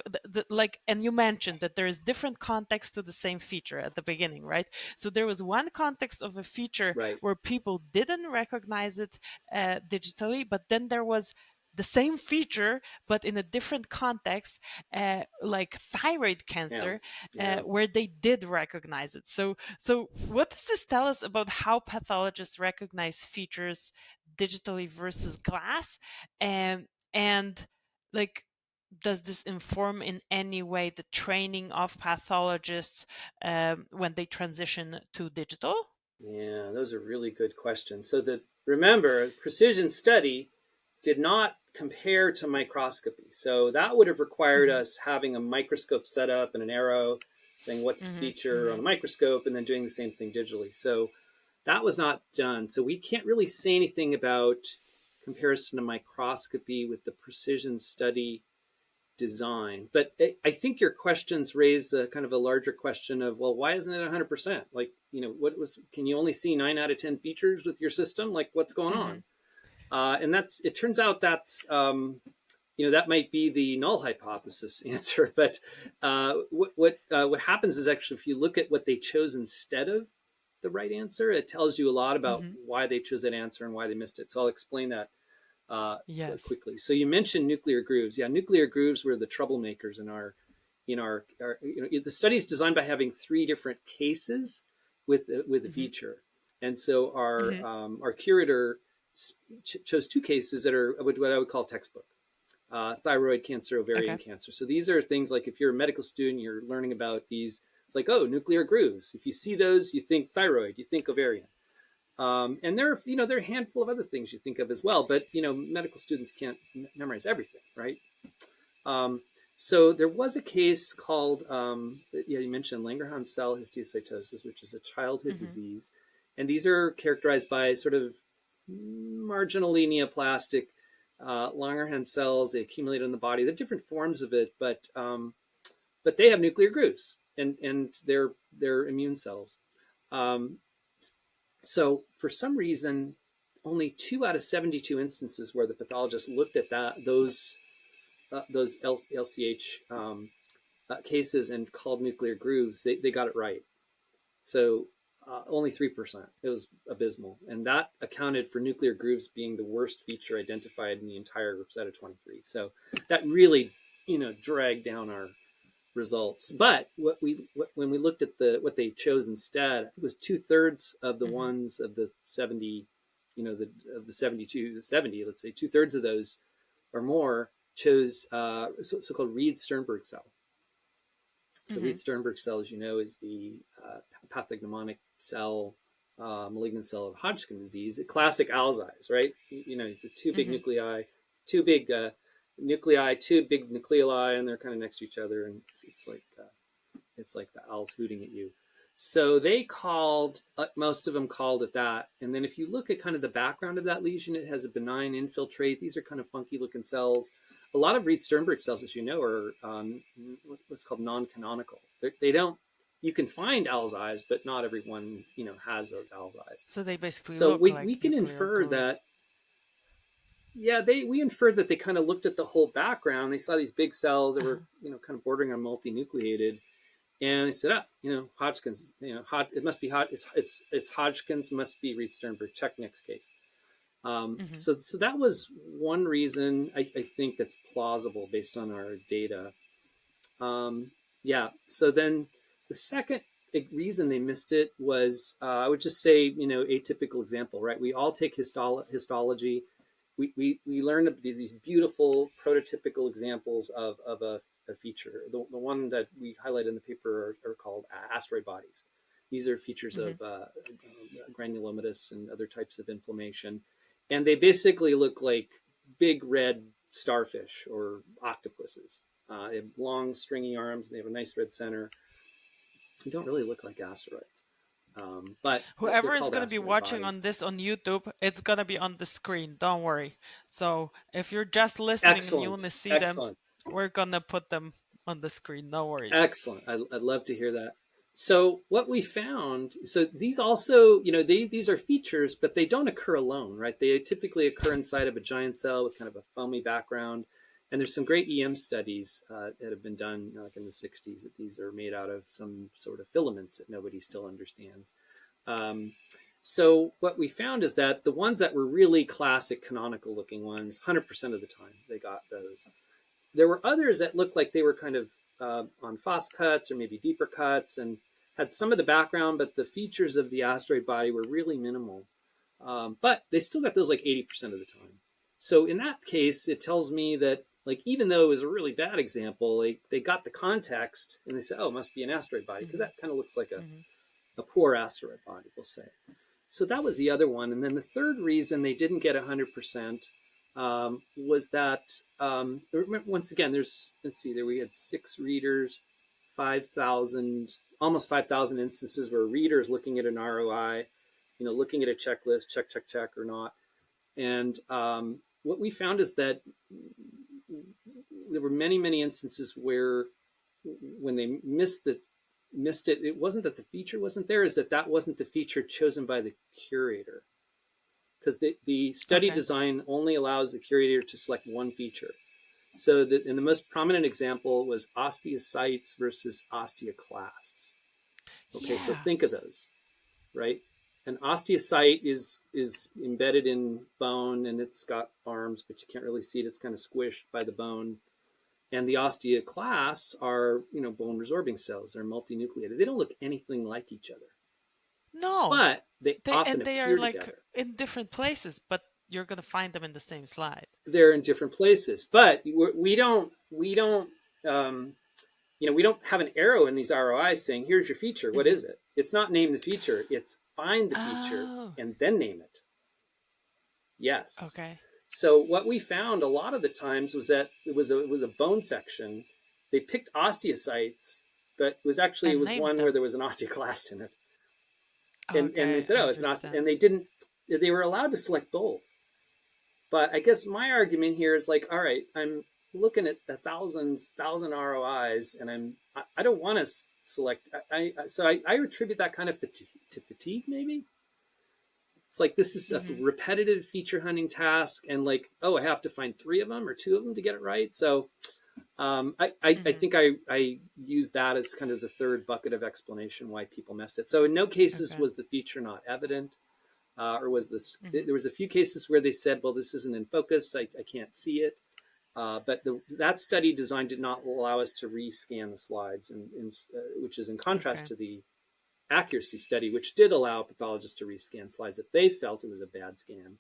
like, and you mentioned that there is different context to the same feature at the beginning, right? So there was one context of a feature Right. where people didn't recognize it digitally, but then there was the same feature but in a different context, like thyroid Yeah. cancer, Yeah. where they did recognize it. So what does this tell us about how pathologists recognize features digitally versus glass? And like, does this inform in any way the training of pathologists when they transition to digital? Yeah. Those are really good questions. So remember, precision study did not compare to microscopy. So that would have required Hmm. us having a microscope set up and an arrow saying what's this Hmm. feature Hmm. on a microscope, and then doing the same thing digitally. So that was not done. So we can't really say anything about comparison to microscopy with the precision study design. But I think your questions raise a kind of a larger question of, well, why isn't it 100%? Like, can you only see 9 out of 10 features with your system? Like, what's going Hmm. on? And it turns out that might be the null hypothesis answer. But what happens is, actually, if you look at what they chose instead of the right answer, it tells you a lot about Hmm. why they chose that answer and why they missed it. So I'll explain that Yes. quickly. So you mentioned nuclear grooves. Yeah, nuclear grooves were the troublemakers the study is designed by having 3 different cases with a Hmm. feature, and so Hmm. our curator chose 2 cases that are what I would call textbook: thyroid cancer, ovarian Okay. cancer. So these are things like, if you're a medical student, you're learning about these. It's like, oh, nuclear grooves. If you see those, you think thyroid, you think ovarian. And there are a handful of other things you think of as well, but medical students can't memorize everything, right? Um, so there was a case called, you mentioned Langerhans cell histiocytosis, which is a childhood Hmm. disease, and these are characterized by sort of marginally neoplastic Langerhans cells. They accumulate in the body. There are different forms of it, but they have nuclear grooves, and they're immune cells. Um, so for some reason, only 2 out of 72 instances where the pathologist looked at those LCH cases and called nuclear grooves, they got it right. So only 3%. It was abysmal, and that accounted for nuclear grooves being the worst feature identified in the entire set of 23. So that really, dragged down our results. But when we looked at what they chose instead, it was 2/3 of the Hmm. ones of the 70, of the 72, the 70, let's say 2/3 of those or more chose so-called Reed-Sternberg cell. So Hmm. Reed-Sternberg cell, as you know, is the pathognomonic cell, malignant cell of Hodgkin disease, classic Alzheimer's, right? It's a two big Hmm. nuclei, two big nuclei, two big nucleoli, and they're kind of next to each other, and it's like the owls hooting at you. So they called, most of them called it that. And then if you look at kind of the background of that lesion, it has a benign infiltrate. These are kind of funky looking cells. A lot of Reed-Sternberg cells, as you know, are what's called non-canonical. They don't, you can find owl's eyes, but not everyone, has those owl's eyes. So they basically So look we like can nuclear infer glues. that, yeah, we inferred that they kind of looked at the whole background. They saw these big cells that were, kind of bordering on multinucleated. And they said, Hodgkin's, it must be it's Hodgkin's, must be Reed-Sternberg. Check next case. Mm-hmm. So that was one reason I think that's plausible based on our data. Yeah. So then the second reason they missed it was, I would just say, atypical example, right? We all take histology. We learn these beautiful prototypical examples of a feature. The one that we highlight in the paper are called asteroid bodies. These are features Mm-hmm. of granulomatous and other types of inflammation. And they basically look like big red starfish or octopuses. They have long, stringy arms. And they have a nice red center. They don't really look like asteroids, but they're Whoever is called going to be asteroid watching bodies. on this on YouTube, it's going to be on the screen. Don't worry. So if you're just listening and you want to Excellent, see them, excellent. we're going to put them on the screen. No worries. Excellent. I'd love to hear that. So what we found, so these also, these are features, but they don't occur alone, right? They typically occur inside of a giant cell with kind of a foamy background. And there's some great EM studies that have been done, like in the 60s, that these are made out of some sort of filaments that nobody still understands. Um, so what we found is that the ones that were really classic canonical looking ones, 100% of the time, they got those. There were others that looked like they were kind of on FOSS cuts or maybe deeper cuts and had some of the background, but the features of the asteroid body were really minimal. But they still got those like 80% of the time. So in that case, it tells me that like even though it was a really bad example, they got the context and they said, oh, it must be an asteroid body because Mm-hmm. that kind of looks like Mm-hmm. a poor asteroid body, we'll say. So that was the other one. And then the third reason they didn't get 100% was that, once again, let's see, there we had 6 readers, 5,000, almost 5,000 instances where a reader is looking at an ROI, looking at a checklist, check or not. And what we found is that there were many instances where when they missed it, it wasn't that the feature wasn't there, is that wasn't the feature chosen by the curator, because the study Okay. design only allows the curator to select one feature. So and the most prominent example was osteocytes versus osteoclasts. Okay, so Yeah. think of those, right? An osteocyte is embedded in bone and it's got arms, but you can't really see it. It's kind of squished by the bone. And the osteoclasts are, bone resorbing cells. They're multinucleated. They don't look anything like each other, No. but they often They are appear like together. in different places, but you're going to find them in the same slide. They're in different places, but um, we don't have an arrow in these ROIs saying, here's your feature. What Mm-hmm. is it? It's not name the feature. It's find the feature Oh, and then name it. Yes. okay. So what we found a lot of the times was that it was a bone section. They picked osteocytes, but it And was named one where them. there was an osteoclast in it. And they Okay, said, I oh, it's not, understand. and they were allowed to select both. But I guess my argument here is like, all right, I'm looking at a thousand ROIs, and I don't want to select. I attribute that kind of to fatigue, maybe. It's like this is a Mm-hmm. repetitive feature hunting task, and like, oh, I have to find 3 of them or 2 of them to get it right. So I Mm-hmm. think I use that as kind of the third bucket of explanation why people missed it. So in no cases Okay. was the feature not evident, or was this? Mm-hmm. There was a few cases where they said, well, this isn't in focus. I can't see it. But that study design did not allow us to rescan the slides, which is in contrast Okay. to the accuracy study, which did allow pathologists to rescan slides if they felt it was a bad scan.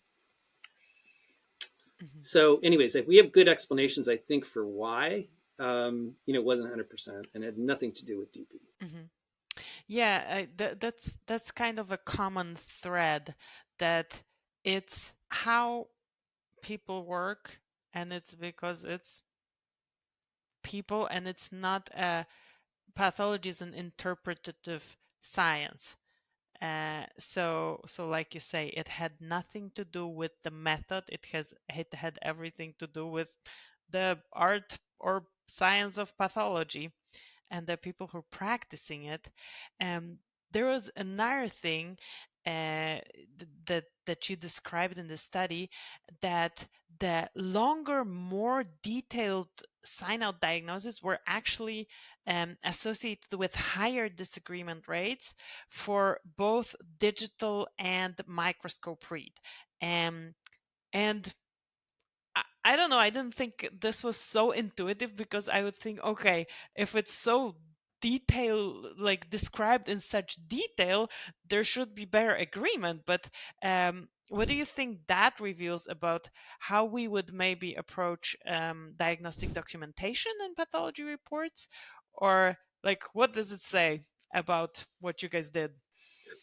Mm-hmm. So, anyways, if we have good explanations, I think, for why, it wasn't 100% and it had nothing to do with DP. Mm-hmm. Yeah, that's kind of a common thread that it's how people work, and it's because it's people, and it's not a pathology is an interpretative science. So like you say, it had nothing to do with the method. It had everything to do with the art or science of pathology and the people who are practicing it. There was another thing that you described in the study, that the longer, more detailed sign-out diagnoses were actually associated with higher disagreement rates for both digital and microscope read. And I don't know. I didn't think this was so intuitive, because I would think, okay, if it's so like described in such detail, there should be better agreement. But what do you think that reveals about how we would maybe approach diagnostic documentation in pathology reports? Or like, what does it say about what you guys did?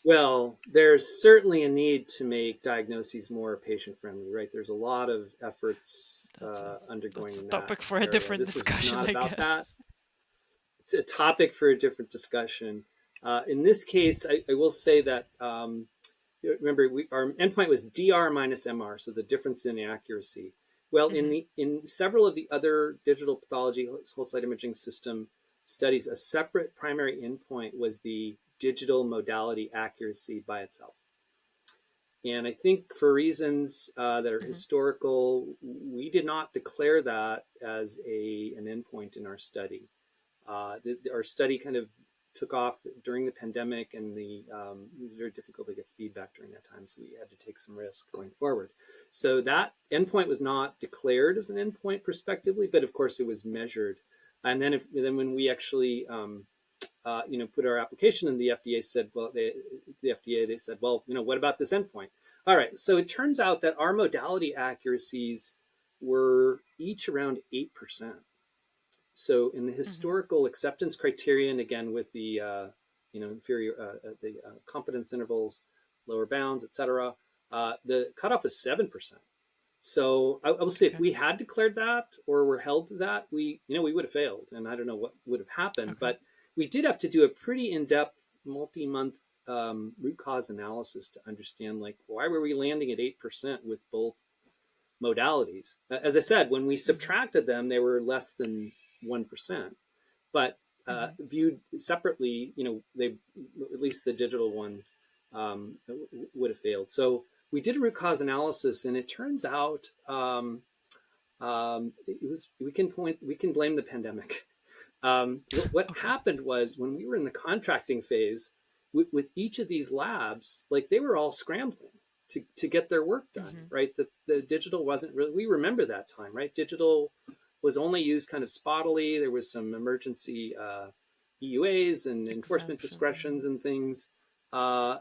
Well, there's certainly a need to make diagnoses more patient friendly, right? There's a lot of efforts That's a undergoing that's a in that topic for a area. different This is discussion, not I about guess. that. It's a topic for a different discussion. In this case, I will say that remember our endpoint was DR minus MR, so the difference in accuracy. Well, Mm-hmm. in several of the other digital pathology whole slide imaging system studies, a separate primary endpoint was the digital modality accuracy by itself. And I think for reasons that are Mm-hmm. historical, we did not declare that as an endpoint in our study. Our study kind of took off during the pandemic, and it was very difficult to get feedback during that time, so we had to take some risk going forward. So that endpoint was not declared as an endpoint prospectively, but of course it was measured. And then when we actually put our application in, the FDA said, well, they said, well, what about this endpoint? All right, so it turns out that our modality accuracies were each around 8%. So in the Mm-hmm. historical acceptance criterion, again with the inferior the confidence intervals, lower bounds, etc., the cutoff is 7%. So I will say, if Okay. we had declared that or were held to that, we would have failed, and I don't know what would have happened. Okay. But we did have to do a pretty in-depth, multi-month root cause analysis to understand, like, why were we landing at 8% with both modalities. As I said, when we Mm-hmm. subtracted them, they were less than 1%. But Mm-hmm. viewed separately, they, at least the digital one, would have failed. So we did a root cause analysis, and it turns out we can blame the pandemic. What Okay. happened was, when we were in the contracting phase with each of these labs, like, they were all scrambling to get their work done, Mm-hmm. right? The digital wasn't really, we remember that time, right? Digital was only used kind of spottily. There was some emergency EUAs and enforcement Exemption. discretions and things.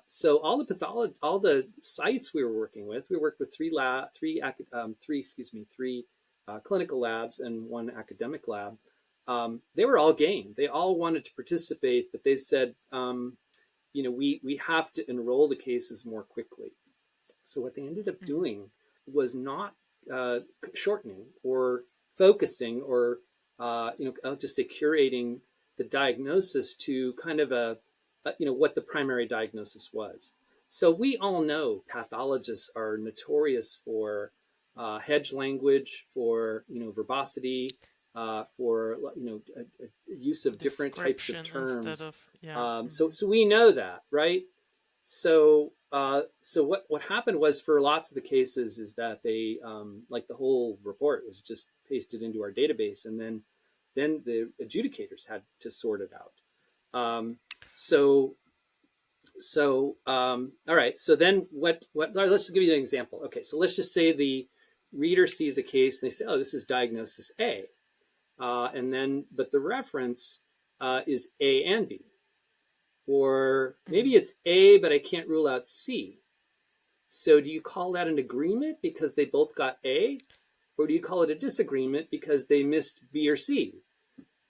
So all the sites we were working with, we worked with three clinical labs and one academic lab. They were all game. They all wanted to participate, but they said, we have to enroll the cases more quickly. So what they ended up Mm-hmm. doing was not shortening or focusing or I'll just say curating the diagnosis to kind of what the primary diagnosis was. So we all know pathologists are notorious for hedge language, for verbosity, for use of different types of Description instead terms. of, yeah. So Mm-hmm. so we know that, right? So what happened was, for lots of the cases, is that they like, the whole report was just pasted into our database, and then the adjudicators had to sort it out. Um, so all right. So then let's give you an example. Okay, so let's just say the reader sees a case and they say, oh, this is diagnosis A, but the reference is A and B. Or Mm-hmm. maybe it's A, but I can't rule out C. So do you call that an agreement because they both got A? Or do you call it a disagreement because they missed B or C?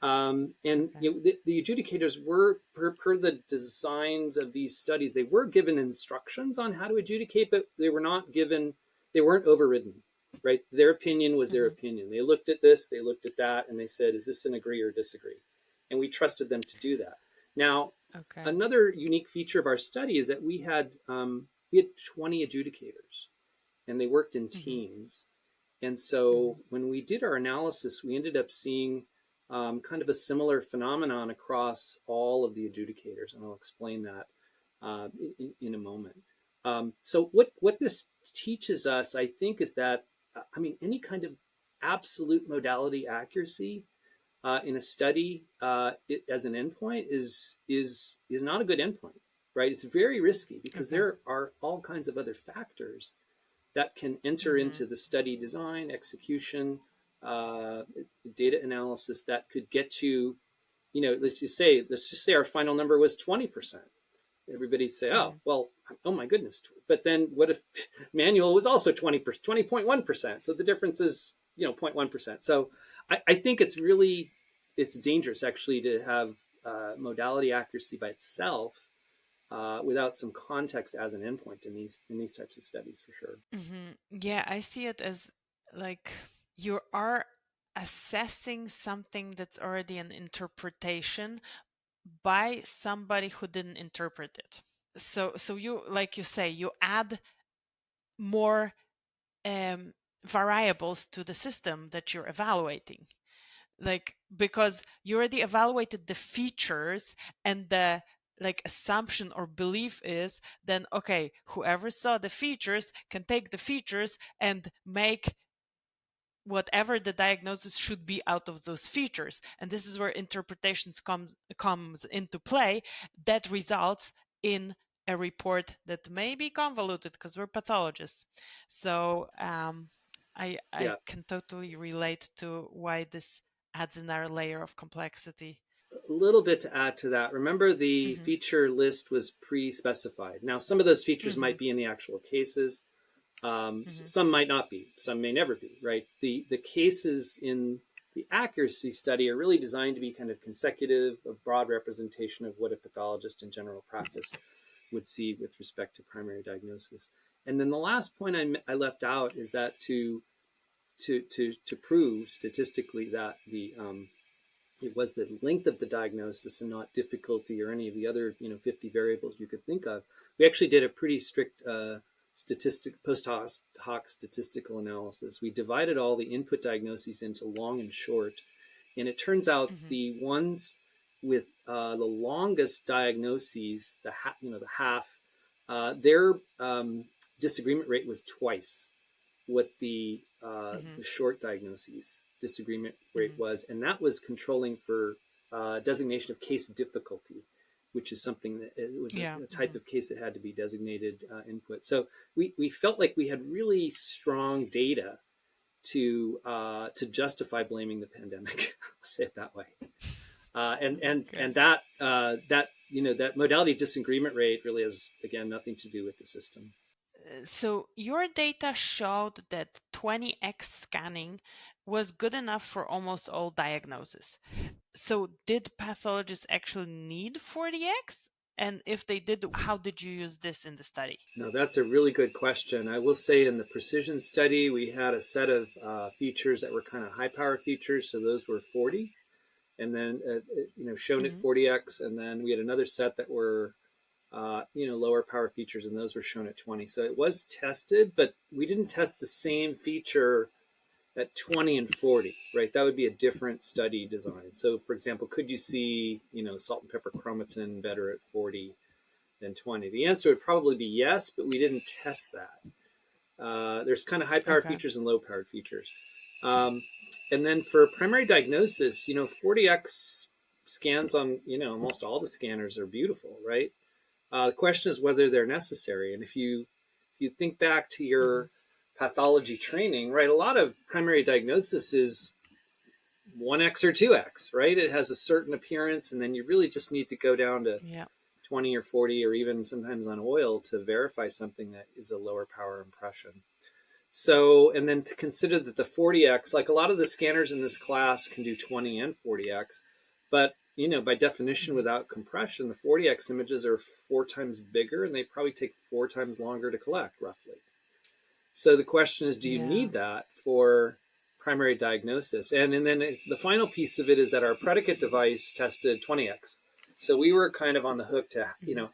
And Okay. the adjudicators were, per the designs of these studies, they were given instructions on how to adjudicate, but they weren't overridden, right? Their opinion was their Mm-hmm. opinion. They looked at this, they looked at that, and they said, is this an agree or disagree? And we trusted them to do that. Now, Okay. another unique feature of our study is that we had 20 adjudicators, and they worked in Mm-hmm. teams. And so when we did our analysis, we ended up seeing kind of a similar phenomenon across all of the adjudicators, and I'll explain that in a moment. So what this teaches us, I think, is that I mean any kind of absolute modality accuracy in a study as an endpoint is not a good endpoint, right? It's very risky because Okay. there are all kinds of other factors that can enter Mm-hmm. into the study design, execution, uh, data analysis that could get you, let's just say our final number was 20%. Everybody'd say, oh, Mm-hmm. well, oh my goodness. But then what if manual was also 20.1%? So the difference is, 0.1%. So I think it's dangerous actually to have modality accuracy by itself without some context as an endpoint in these types of studies for sure. Yeah, I see it as like you are assessing something that's already an interpretation by somebody who didn't interpret it. So you, like you say, you add more um, variables to the system that you're evaluating, like because you already evaluated the features, and the like assumption or belief is then okay, whoever saw the features can take the features and make whatever the diagnosis should be out of those features, and this is where interpretations comes into play, that results in a report that may be convoluted because we're pathologists. So I Yeah, can totally relate to why this adds another layer of complexity. a little bit to add to that. Remember, the Mm-hmm. feature list was pre-specified. Now, some of those features Mm-hmm. might be in the actual cases. Mm-hmm. Some might not be. Some may never be. Right. The cases in the accuracy study are really designed to be kind of consecutive, a broad representation of what a pathologist in general practice would see with respect to primary diagnosis. And then the last point I left out is that to prove statistically that it was the length of the diagnosis and not difficulty or any of the other 50 variables you could think of. We actually did a pretty strict post hoc statistical analysis. We divided all the input diagnoses into long and short, and it turns out Mm-hmm. the ones with the longest diagnoses, the half, their disagreement rate was twice what Mm-hmm. the short diagnoses disagreement rate Mm-hmm. was, and that was controlling for designation of case difficulty, which is something that it was Yeah. a type Mm-hmm. of case that had to be designated input. So we felt like we had really strong data to justify blaming the pandemic. I'll say it that way. And Okay. that modality disagreement rate really has again nothing to do with the system. So your data showed that 20x scanning was good enough for almost all diagnoses. So did pathologists actually need 40x? And if they did, how did you use this in the study? No, that's a really good question. I will say in the precision study, we had a set of features that were kind of high power features. So those were 40 and then, shown at Hmm. 40x. And then we had another set that were, lower power features and those were shown at 20. So it was tested, but we didn't test the same feature at 20 and 40, right? That would be a different study design. So for example, could you see, salt and pepper chromatin better at 40 than 20? The answer would probably be yes, but we didn't test that. There's kind of high powered Okay. features and low powered features. Um, and then for primary diagnosis, 40x scans on, almost all the scanners are beautiful, right? The question is whether they're necessary. And if you think back to Hmm. your pathology training, right, a lot of primary diagnosis is 1x or 2x, right? It has a certain appearance, and then you really just need to go down to Yeah. 20 or 40 or even sometimes on oil to verify something that is a lower power impression. So, and then consider that the 40x, like a lot of the scanners in this class can do 20 and 40x, but by definition, Hmm. without compression, the 40x images are 4 times bigger and they probably take 4 times longer to collect, roughly. So the question is, do you Yeah. need that for primary diagnosis? And then the final piece of it is that our predicate device tested 20x. So we were kind of on the hook to,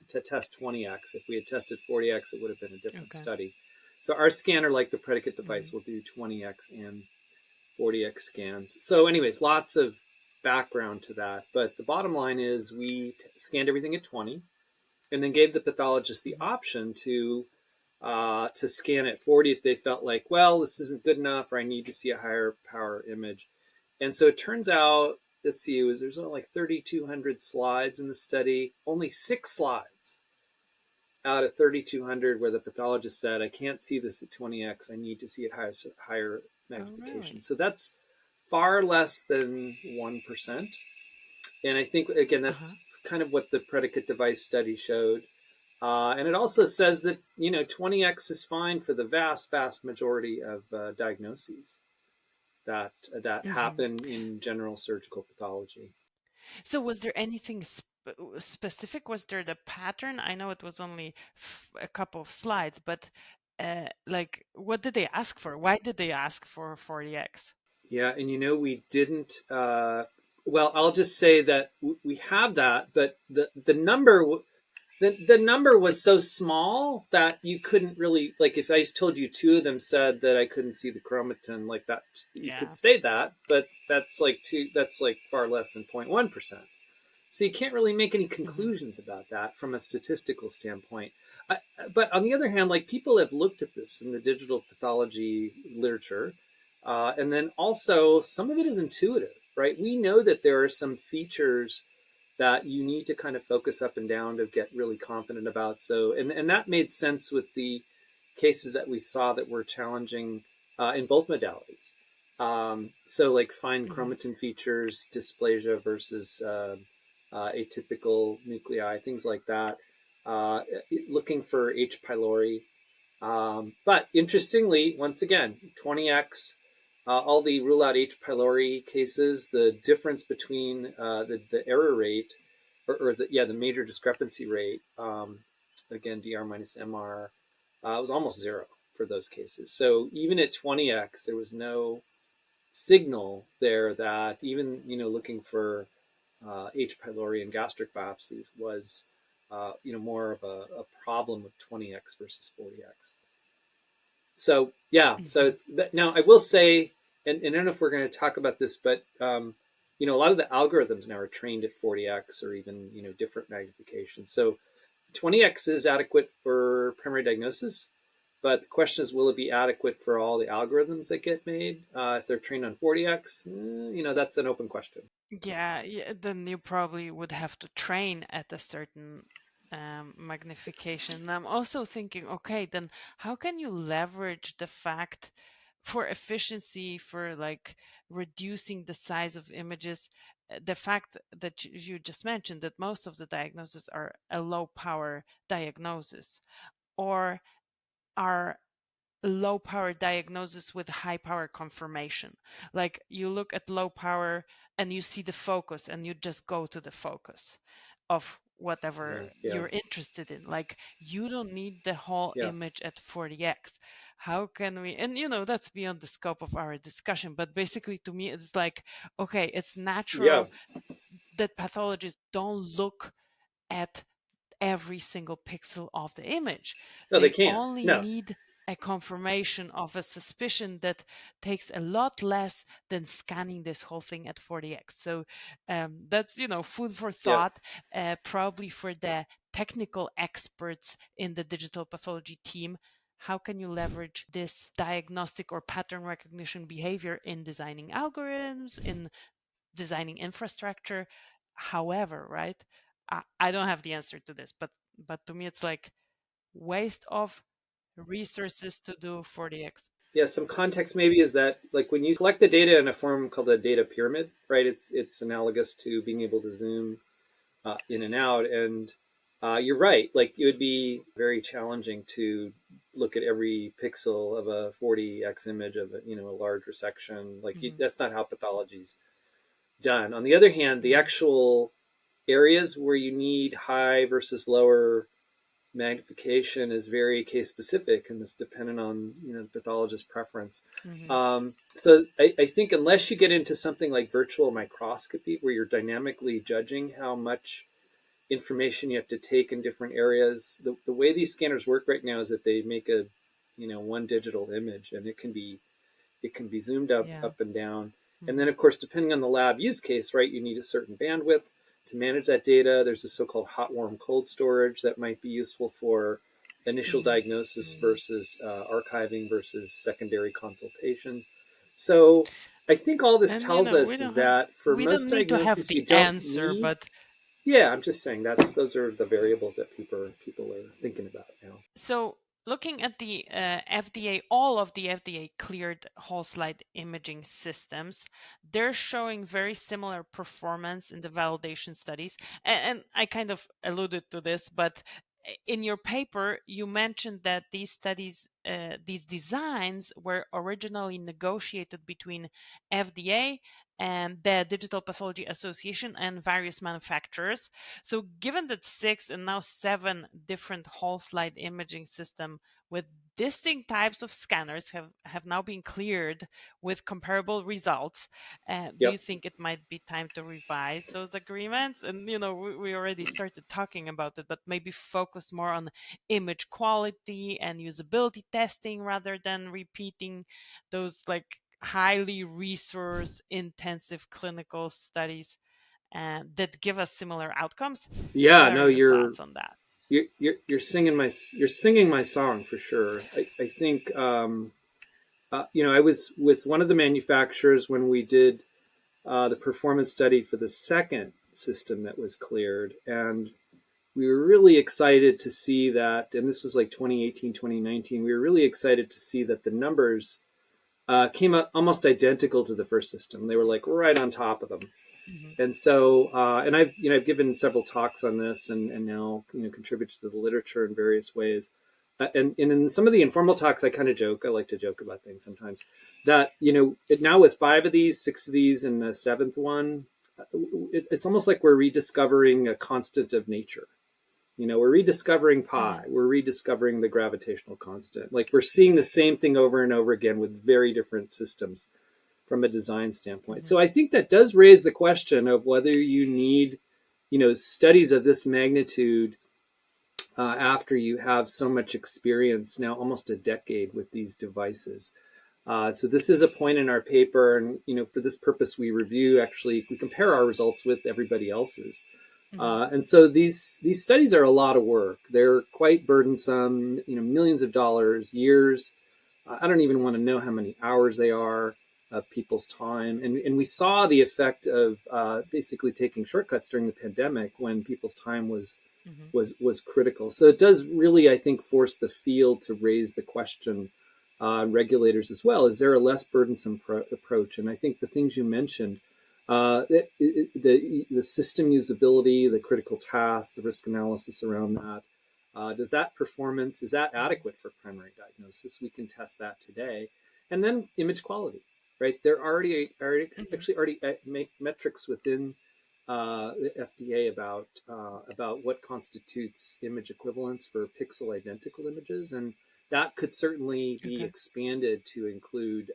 to test 20x. If we had tested 40x, it would have been a different Okay. study. So our scanner, like the predicate Mm-hmm. device, will do 20x and 40x scans. So anyways, lots of background to that. But the bottom line is we scanned everything at 20 and then gave the pathologist the option to scan at 40 if they felt like, well, this isn't good enough, or I need to see a higher power image. And so it turns out, let's see, there's only like 3,200 slides in the study, only 6 slides out of 3,200 where the pathologist said, I can't see this at 20x, I need to see it higher Oh, magnification. really? So that's far less than 1%. And I think, again, Uh-huh. that's kind of what the predicate device study showed. And it also says that 20x is fine for the vast majority of diagnoses that Mm-hmm. happen in general surgical pathology. So was there anything specific? Was there the pattern? I know it was only a couple of slides, but like, what did they ask for? Why did they ask for 40x? Yeah, and we didn't. Well, I'll just say that we have that, but the number the number was so small that you couldn't really, like, if I told you two of them said that I couldn't see the chromatin, like that, you could Yeah. state that, but that's like far less than 0.1%. So you can't really make any Mm-hmm. conclusions about that from a statistical standpoint. I, but on the other hand, like, people have looked at this in the digital pathology literature, and then also some of it is intuitive, right? We know that there are some features that you need to kind of focus up and down to get really confident about. So, and that made sense with the cases that we saw that were challenging in both modalities. So, like fine Mm-hmm. chromatin features, dysplasia versus atypical nuclei, things like that. Looking for H. pylori. But interestingly, once again, 20x, all the rule out H. pylori cases, the difference between the error rate, or the major discrepancy rate, again, DR minus MR, was almost zero for those cases. So even at 20x, there was no signal there that even, looking for H. pylori and gastric biopsies was, more of a problem with 20x versus 40x. So yeah, so Mm-hmm. it's now I will say, and I don't know if we're going to talk about this, but a lot of the algorithms now are trained at 40x or even different magnification. So 20x is adequate for primary diagnosis, but the question is, will it be adequate for all the algorithms that get made if they're trained on 40x? That's an open question. Yeah, yeah, then you probably would have to train at a certain magnification. And I'm also thinking, okay, then how can you leverage the fact for efficiency, for like reducing the size of images, the fact that you just mentioned that most of the diagnoses are a low power diagnosis or are low power diagnosis with high power confirmation. Like you look at low power and you see the focus and you just go to the focus of Yeah, whatever yeah, you're interested in. Like you don't need the whole yeah, image at 40x. How can we, and that's beyond the scope of our discussion, but basically to me, it's like, okay, it's yeah. natural that pathologists don't look at every single pixel of the image. No, they They can't. only No, need a confirmation of a suspicion that takes a lot less than scanning this whole thing at 40x. So that's food for yeah. thought, probably for the technical experts in the digital pathology team. How can you leverage this diagnostic or pattern recognition behavior in designing algorithms, in designing infrastructure? However, right, I don't have the answer to this, but to me it's like waste of resources to do 40x. Yeah, some context maybe is that, like, when you collect the data in a form called a data pyramid, right? It's analogous to being able to zoom in and out, and you're right. Like, it would be very challenging to look at every pixel of a 40x image of a larger section. Like, Hmm. that's not how pathology's done. On the other hand, the Hmm. actual areas where you need high versus lower magnification is very case specific, and it's dependent on the pathologist preference. Hmm. So I think unless you get into something like virtual microscopy, where you're dynamically judging how much information you have to take in different areas. The way these scanners work right now is that they make a, one digital image, and it can be zoomed Yeah. up and down. And then, Hmm. of course, depending on the lab use case, right, you need a certain bandwidth to manage that data. There's a so-called hot, warm, cold storage that might be useful for initial Hmm. diagnosis Hmm. versus archiving versus secondary consultations. So I think all this And tells we us is don't have that for we don't most need to have diagnoses, the you don't answer, need. but Yeah, I'm just saying those are the variables that people are thinking about now. so looking at the FDA, all of the FDA cleared whole slide imaging systems, they're showing very similar performance in the validation studies. And I kind of alluded to this, but in your paper, you mentioned that these studies, these designs were originally negotiated between FDA and the Digital Pathology Association and various manufacturers. So, given that six and now seven different whole slide imaging system with distinct types of scanners have now been cleared with comparable results, do you Yep. think it might be time to revise those agreements? And we already started talking about it, but maybe focus more on image quality and usability testing rather than repeating those like highly resource intensive clinical studies that give us similar outcomes. Yeah. What No, are your thoughts on that? you're singing my song for sure. I think I was with one of the manufacturers when we did the performance study for the second system that was cleared, and we were really excited to see that. And this was like 2018, 2019. We were really excited to see that the numbers came out almost identical to the first system. They were like right on top of them. Hmm. And so, and I've given several talks on this, and now contributed to the literature in various ways. And in some of the informal talks, I kind of joke. I like to joke about things sometimes. That now with five of these, six of these, and the seventh one, it's almost like we're rediscovering a constant of nature. We're rediscovering pi. Hmm. We're rediscovering the gravitational constant. Like we're seeing the same thing over and over again with very different systems from a design standpoint. Hmm. So I think that does raise the question of whether you need, studies of this magnitude after you have so much experience now, almost a decade with these devices. So this is a point in our paper, and for this purpose, we compare our results with everybody else's. Hmm. And so these studies are a lot of work. They're quite burdensome, millions of dollars, years. I don't even want to know how many hours they are of people's time. And we saw the effect of basically taking shortcuts during the pandemic when people's time was Hmm. was was critical. So it does really, I think, force the field to raise the question, regulators as well. Is there a less burdensome approach? And I think the things you mentioned, the system usability, the critical task, the risk analysis around that. Does that performance, is that Hmm. adequate for primary diagnosis? We can test that today. And then image quality, right? There are Hmm. actually already make metrics within the FDA about what constitutes image equivalence for pixel identical images, and that could certainly be Okay. expanded to include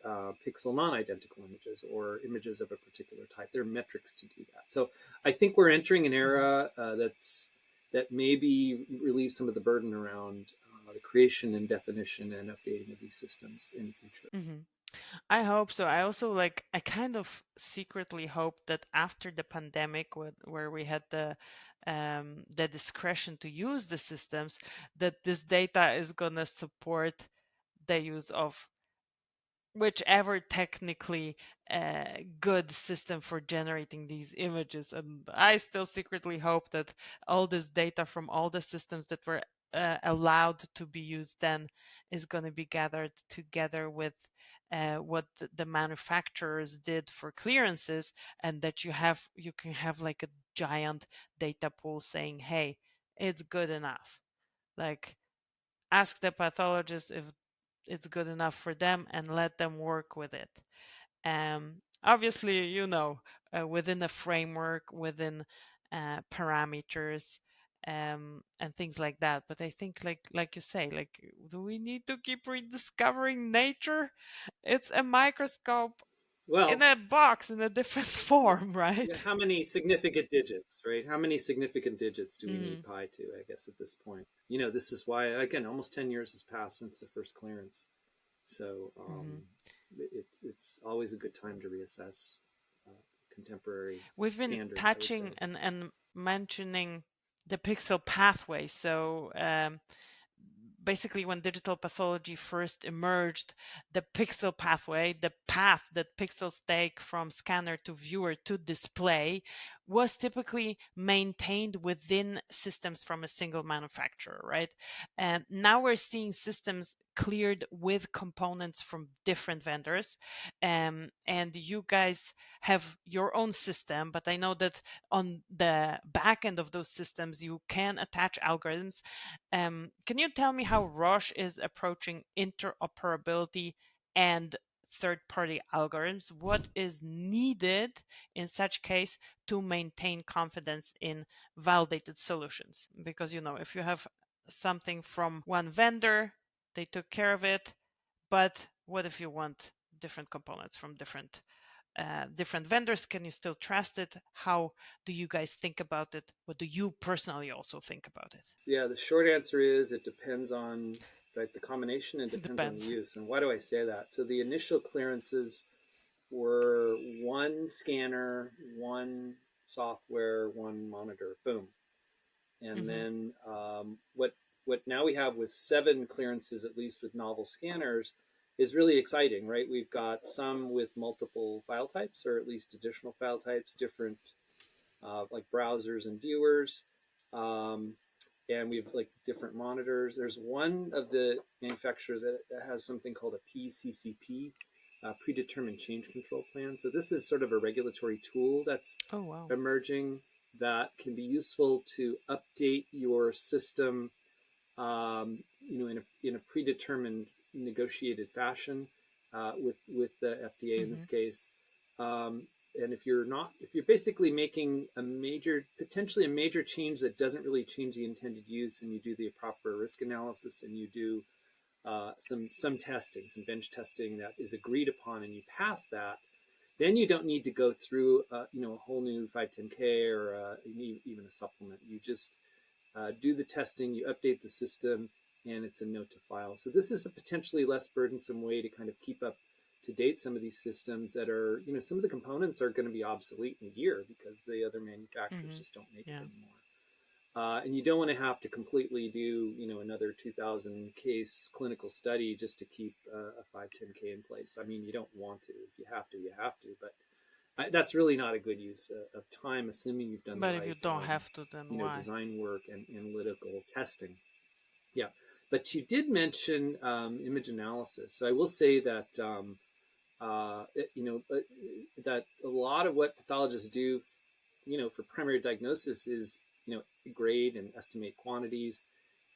pixel non-identical images or images of a particular type. There are metrics to do that. So I think we're entering an Hmm. era that maybe relieves some of the burden around the creation and definition and updating of these systems in the future. Hmm. I hope so. I also I kind of secretly hope that after the pandemic, where we had the discretion to use the systems, that this data is gonna support the use of whichever technically good system for generating these images. And I still secretly hope that all this data from all the systems that were allowed to be used then is going to be gathered together with what the manufacturers did for clearances, and that you can have like a giant data pool saying, hey, it's good enough. Like, ask the pathologist if it's good enough for them and let them work with it. Obviously, within a framework, within parameters, and things like that. But I think, like you say, do we need to keep rediscovering nature? It's a microscope in Well, a box in a different form, yeah, right? how many significant digits, right? How many significant digits do we need Mm, pi to, I guess, at this point? You know, this is why, again, almost 10 years has passed since the first clearance. So mhm. it's always a good time to reassess uh, contemporary We've been standards, I would say. touching and mentioning the pixel pathway. So basically, when digital pathology first emerged, the pixel pathway, the path that pixels take from scanner to viewer to display, was typically maintained within systems from a single manufacturer, right? And now we're seeing systems cleared with components from different vendors. And you guys have your own system, but I know that on the back end of those systems, you can attach algorithms. Can you tell me how Roche is approaching interoperability and third-party algorithms? What is needed in such case to maintain confidence in validated solutions? Because, if you have something from one vendor, they took care of it, but what if you want different components from different vendors? Can you still trust it? How do you guys think about it? What do you personally also think about it? Yeah, the short answer is it depends on, right, the combination and It depends on the depends. use. And why do I say that? So the initial clearances were one scanner, one software, one monitor, boom. And Hmm. then what now we have with 7 clearances, at least with novel scanners, is really exciting, right? We've got some with multiple file types, or at least additional file types, different like browsers and viewers. Um, and we have like different monitors. There's one of the manufacturers that has something called a PCCP, predetermined change control plan. So this is sort of a regulatory tool that's Oh, wow. emerging that can be useful to update your system, in a predetermined, negotiated fashion with the FDA in Hmm. this case. And if you're basically making potentially a major change that doesn't really change the intended use, and you do the proper risk analysis and you do some testing, some bench testing that is agreed upon, and you pass that, then you don't need to go through a whole new 510K or even a supplement. You just do the testing, you update the system, and it's a note to file. So this is a potentially less burdensome way to kind of keep up to date some of these systems that are, some of the components are going to be obsolete in a year because the other manufacturers Hmm. just don't make it Yeah. anymore. And you don't want to have to completely do, another 2,000 case clinical study just to keep a 510K in place. I mean, you don't want to. If you have to, you have to. But that's really not a good use of time, assuming you've done the But if you right, don't have to, then why? design work and analytical testing. Yeah, but you did mention image analysis. So I will say that that a lot of what pathologists do, for primary diagnosis is grade and estimate quantities,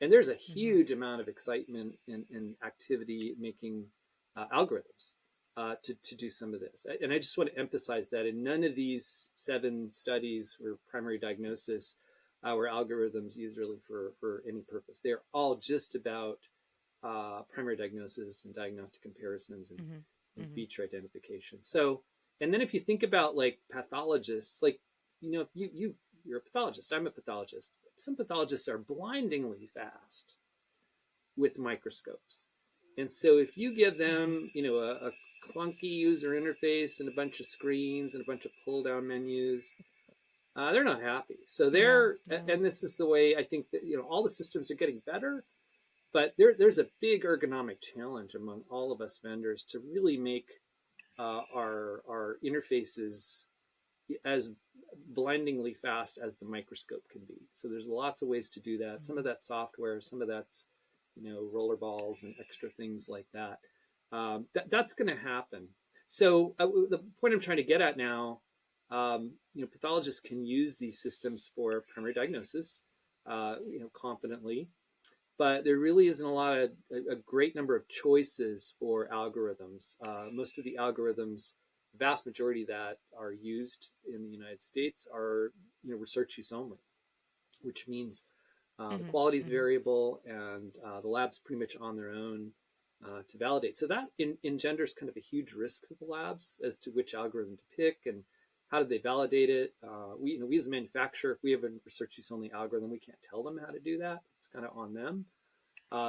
and there's a Hmm. huge amount of excitement and activity making algorithms to do some of this. And I just want to emphasize that in none of these 7 studies were primary diagnosis were algorithms used really for any purpose. They're all just about primary diagnosis and diagnostic comparisons Hmm. and Hmm. feature identification. So, and then if you think about like pathologists, like, you're a pathologist, I'm a pathologist. Some pathologists are blindingly fast with microscopes. And so if you give Hmm. them, a clunky user interface and a bunch of screens and a bunch of pull down menus, they're not happy. So Yeah. they're, Yeah. and this is the way I think that, all the systems are getting better, but there's a big ergonomic challenge among all of us vendors to really make our interfaces as blindingly fast as the microscope can be. So there's lots of ways to do that. Some of Hmm. that software, some of that's roller balls and extra things like that. That's going to happen. So the point I'm trying to get at now, pathologists can use these systems for primary diagnosis, confidently, but there really isn't a great number of choices for algorithms. Most of the algorithms, the vast majority that are used in the United States are research use only, which means the Hmm. quality is Hmm. variable and the lab's pretty much on their own. to validate. So that engenders kind of a huge risk for the labs as to which algorithm to pick and how do they validate it. We as a manufacturer, if we have a research use only algorithm, we can't tell them how to do that. It's kind of on them.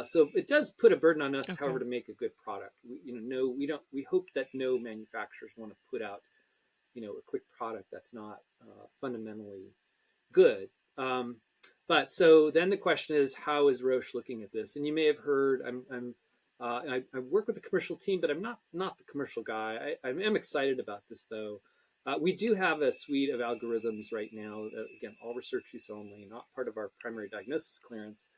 So it does put a burden on us, Okay. however, to make a good product. We hope that no manufacturers want to put out, a quick product that's not fundamentally good. But so then the question is, how is Roche looking at this? And you may have heard, I work with the commercial team, but I'm not the commercial guy. I am excited about this though. We do have a suite of algorithms right now, again, all research use only, not part of our primary diagnosis clearance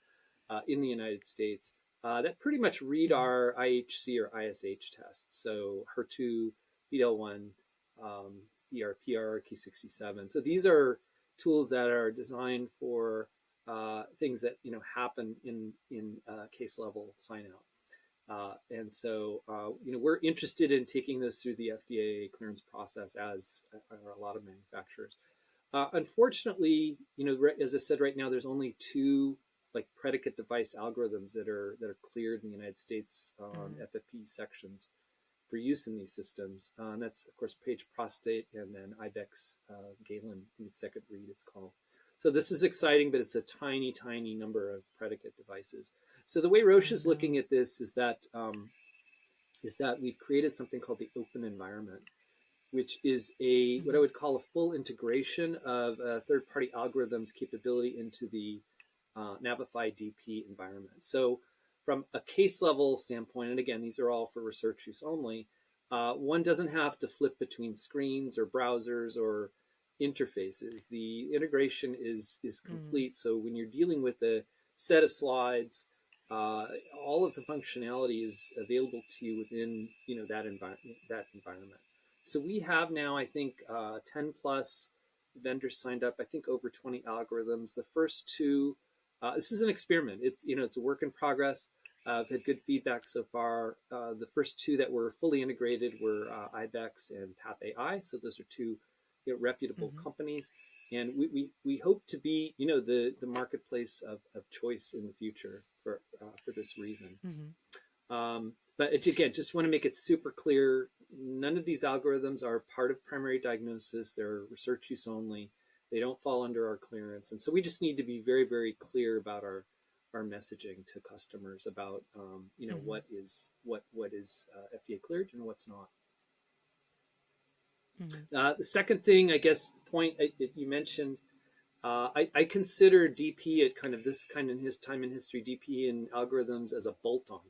in the United States, that pretty much read our IHC or ISH tests. So HER2, PD-L1, ERPR, Ki67. So these are tools that are designed for things that happen in case level sign out. And so we're interested in taking this through the FDA clearance process, as are a lot of manufacturers. Unfortunately, as I said, right now there's only two like predicate device algorithms that are cleared in the United States on FFP sections for use in these systems. And that's of course Page Prostate and then IBEX Galen second read it's called. So this is exciting, but it's a tiny, tiny number of predicate devices. So the way Roche is looking at this is that we've created something called the open environment, which is what I would call a full integration of third-party algorithms capability into the Navify DP environment. So from a case level standpoint, and again, these are all for research use only, one doesn't have to flip between screens or browsers or interfaces. The integration is complete. So when you're dealing with a set of slides, all of the functionality is available to you within that environment. So we have now, I think, 10 plus vendors signed up. I think over 20 algorithms. The first two, this is an experiment. It's a work in progress. I've had good feedback so far. The first two that were fully integrated were IBEX and PathAI. So those are two reputable companies. And we hope to be, the marketplace of choice in the future for this reason. But again, just want to make it super clear. None of these algorithms are part of primary diagnosis. They're research use only. They don't fall under our clearance. And so we just need to be very, very clear about our messaging to customers about, what is FDA cleared and what's not. The second thing, I guess, the point that you mentioned, I consider DP at kind of this kind of his time in history, DP and algorithms as a bolt-on,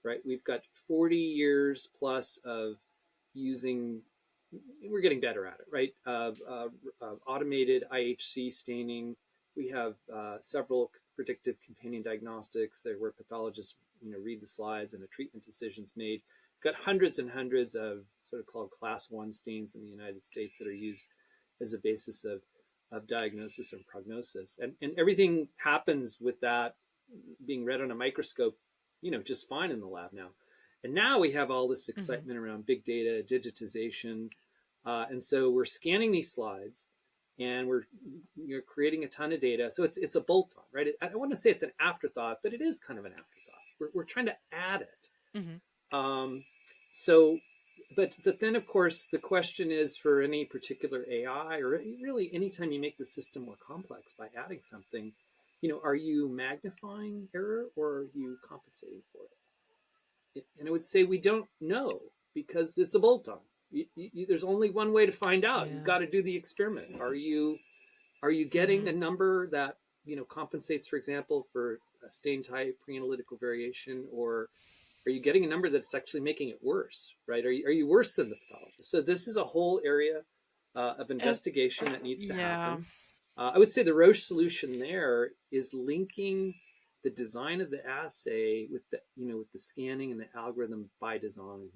right? We've got 40 years plus of using, we're getting better at it, right? Automated IHC staining. We have several predictive companion diagnostics there where pathologists, read the slides and a treatment decision's made. We've got hundreds and hundreds of sort of called class 1 stains in the United States that are used as a basis of diagnosis and prognosis. And everything happens with that being read on a microscope, just fine in the lab now. And now we have all this excitement around big data, digitization. And so we're scanning these slides and we're creating a ton of data. So it's a bolt-on, right? I don't want to say it's an afterthought, but it is kind of an afterthought. We're trying to add it. But then, of course, the question is for any particular AI or really anytime you make the system more complex by adding something, are you magnifying error or are you compensating for it? And I would say we don't know because it's a bolt-on. There's only one way to find out. You've got to do the experiment. Are you getting a number that compensates, for example, for a stain type, pre-analytical variation, or are you getting a number that's actually making it worse, right? Are you worse than the pathologist? So this is a whole area of investigation that needs to happen. I would say the Roche solution there is linking the design of the assay with the scanning and the algorithm by design.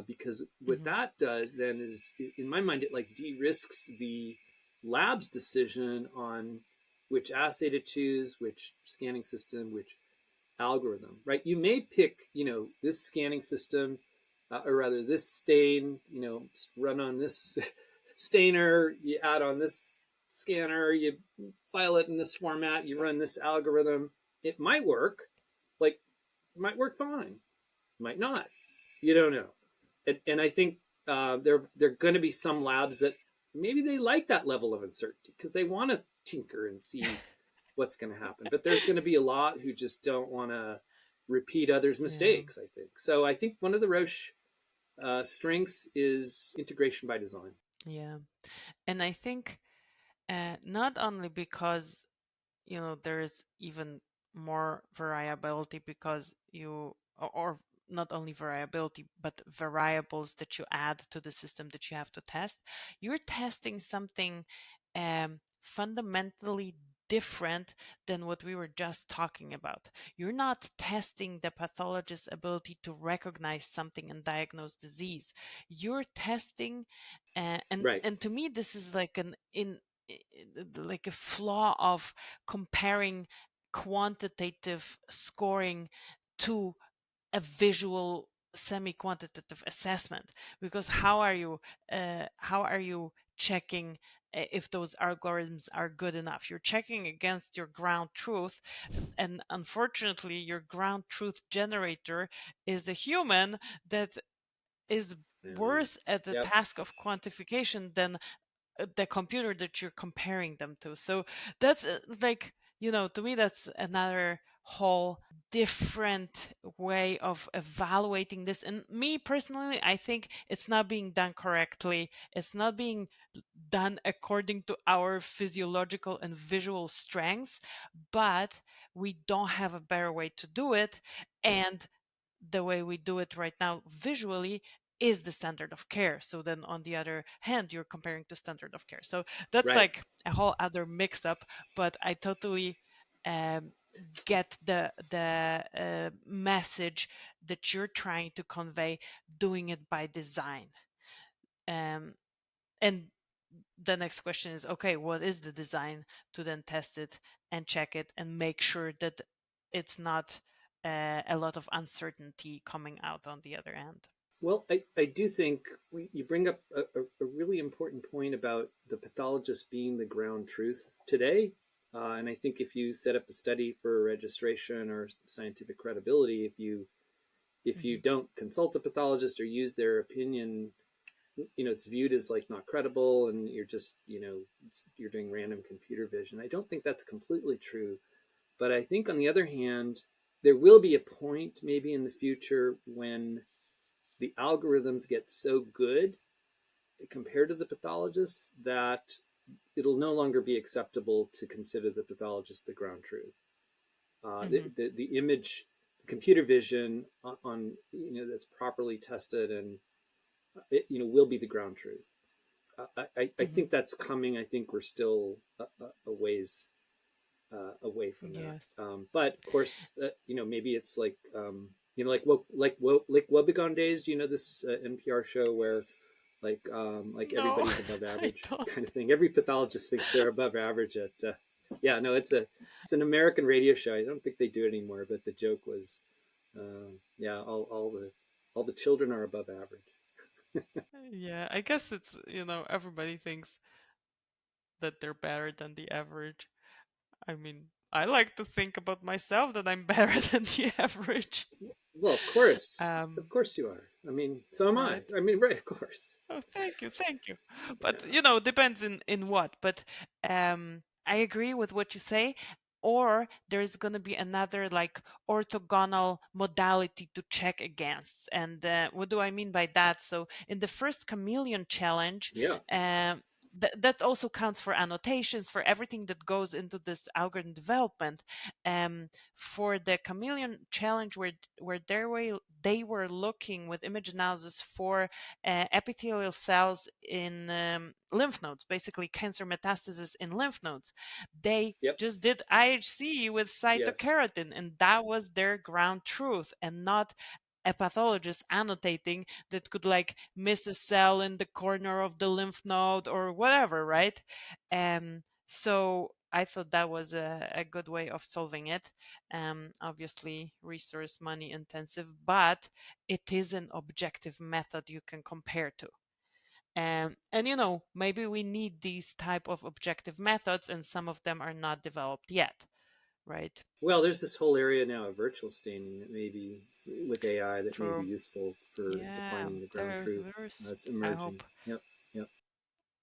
Because what that does then is, in my mind, it like de-risks the lab's decision on which assay to choose, which scanning system, which algorithm, right? You may pick, this scanning system, or rather this stain, run on this stainer, you add on this scanner, you file it in this format, you run this algorithm. It might work. Like It might work fine, might not. You don't know. And I think there are going to be some labs that maybe they like that level of uncertainty because they want to tinker and see what's going to happen. But there's going to be a lot who just don't want to repeat others' Yeah. mistakes, I think. So I think one of the Roche strengths is integration by design. Yeah. And I think not only because there's even more variability because or not only variability but variables that you add to the system that you have to test. You're testing something fundamentally different than what we were just talking about. You're not testing the pathologist's ability to recognize something and diagnose disease. You're testing and Right. and to me this is like an in like a flaw of comparing quantitative scoring to a visual semi-quantitative assessment, because how are you checking if those algorithms are good enough? You're checking against your ground truth, and unfortunately your ground truth generator is a human that is worse at the Yep. task of quantification than the computer that you're comparing them to. So that's like, to me, that's another whole different way of evaluating this. And me personally, I think it's not being done correctly. It's not being done according to our physiological and visual strengths, but we don't have a better way to do it. And the way we do it right now visually is the standard of care. So then on the other hand, you're comparing to standard of care. So that's Right. like a whole other mix up, but I totally um, get the message that you're trying to convey, doing it by design. um, and the next question is, okay, what is the design to then test it and check it and make sure that it's not a lot of uncertainty coming out on the other end. Well, I do think you bring up a really important point about the pathologist being the ground truth today. And I think if you set up a study for registration or scientific credibility, if you Mhm. don't consult a pathologist or use their opinion, it's viewed as like not credible, and you're just you're doing random computer vision. I don't think that's completely true, but I think on the other hand, there will be a point maybe in the future when the algorithms get so good compared to the pathologists that it'll no longer be acceptable to consider the pathologist the ground truth. Mhm. The image, computer vision on that's properly tested and it, will be the ground truth. I Mhm. think that's coming. I think we're still a ways away from that. Yes. But of course, maybe it's like like Wobegon Days. Do you know this NPR show where like No, everybody's above I average don't. kind of thing? Every pathologist thinks they're above average at. Yeah, no, it's an American radio show. I don't think they do it anymore. But the joke was, yeah, all the children are above average. Yeah, I guess it's, everybody thinks that they're better than the average. I mean, I like to think about myself that I'm better than the average. Well, of Um, course you are. I mean, so am I. right. I mean, right, of course. Oh, thank you, thank you. But Yeah. depends in what. But I agree with what you say. Or there's going to be another like orthogonal modality to check against. And what do I mean by that? So in the first chameleon challenge, Yeah. um, that also counts for annotations, for everything that goes into this algorithm development. For the chameleon challenge, where they were looking with image analysis for epithelial cells in lymph nodes, basically cancer metastasis in lymph nodes. They Yep. just did IHC with Yes. cytokeratin, and that was their ground truth, and not a pathologist annotating that could like miss a cell in the corner of the lymph node or whatever, right? So I thought that was a good way of solving it. Obviously, resource money intensive, but it is an objective method you can compare to. And maybe we need these type of objective methods, and some of them are not developed yet, right? Well, there's this whole area now of virtual staining that may be with AI that may be True. useful for Yeah, defining the ground there's truth. there's It's I emerging. hope Yep. Yep.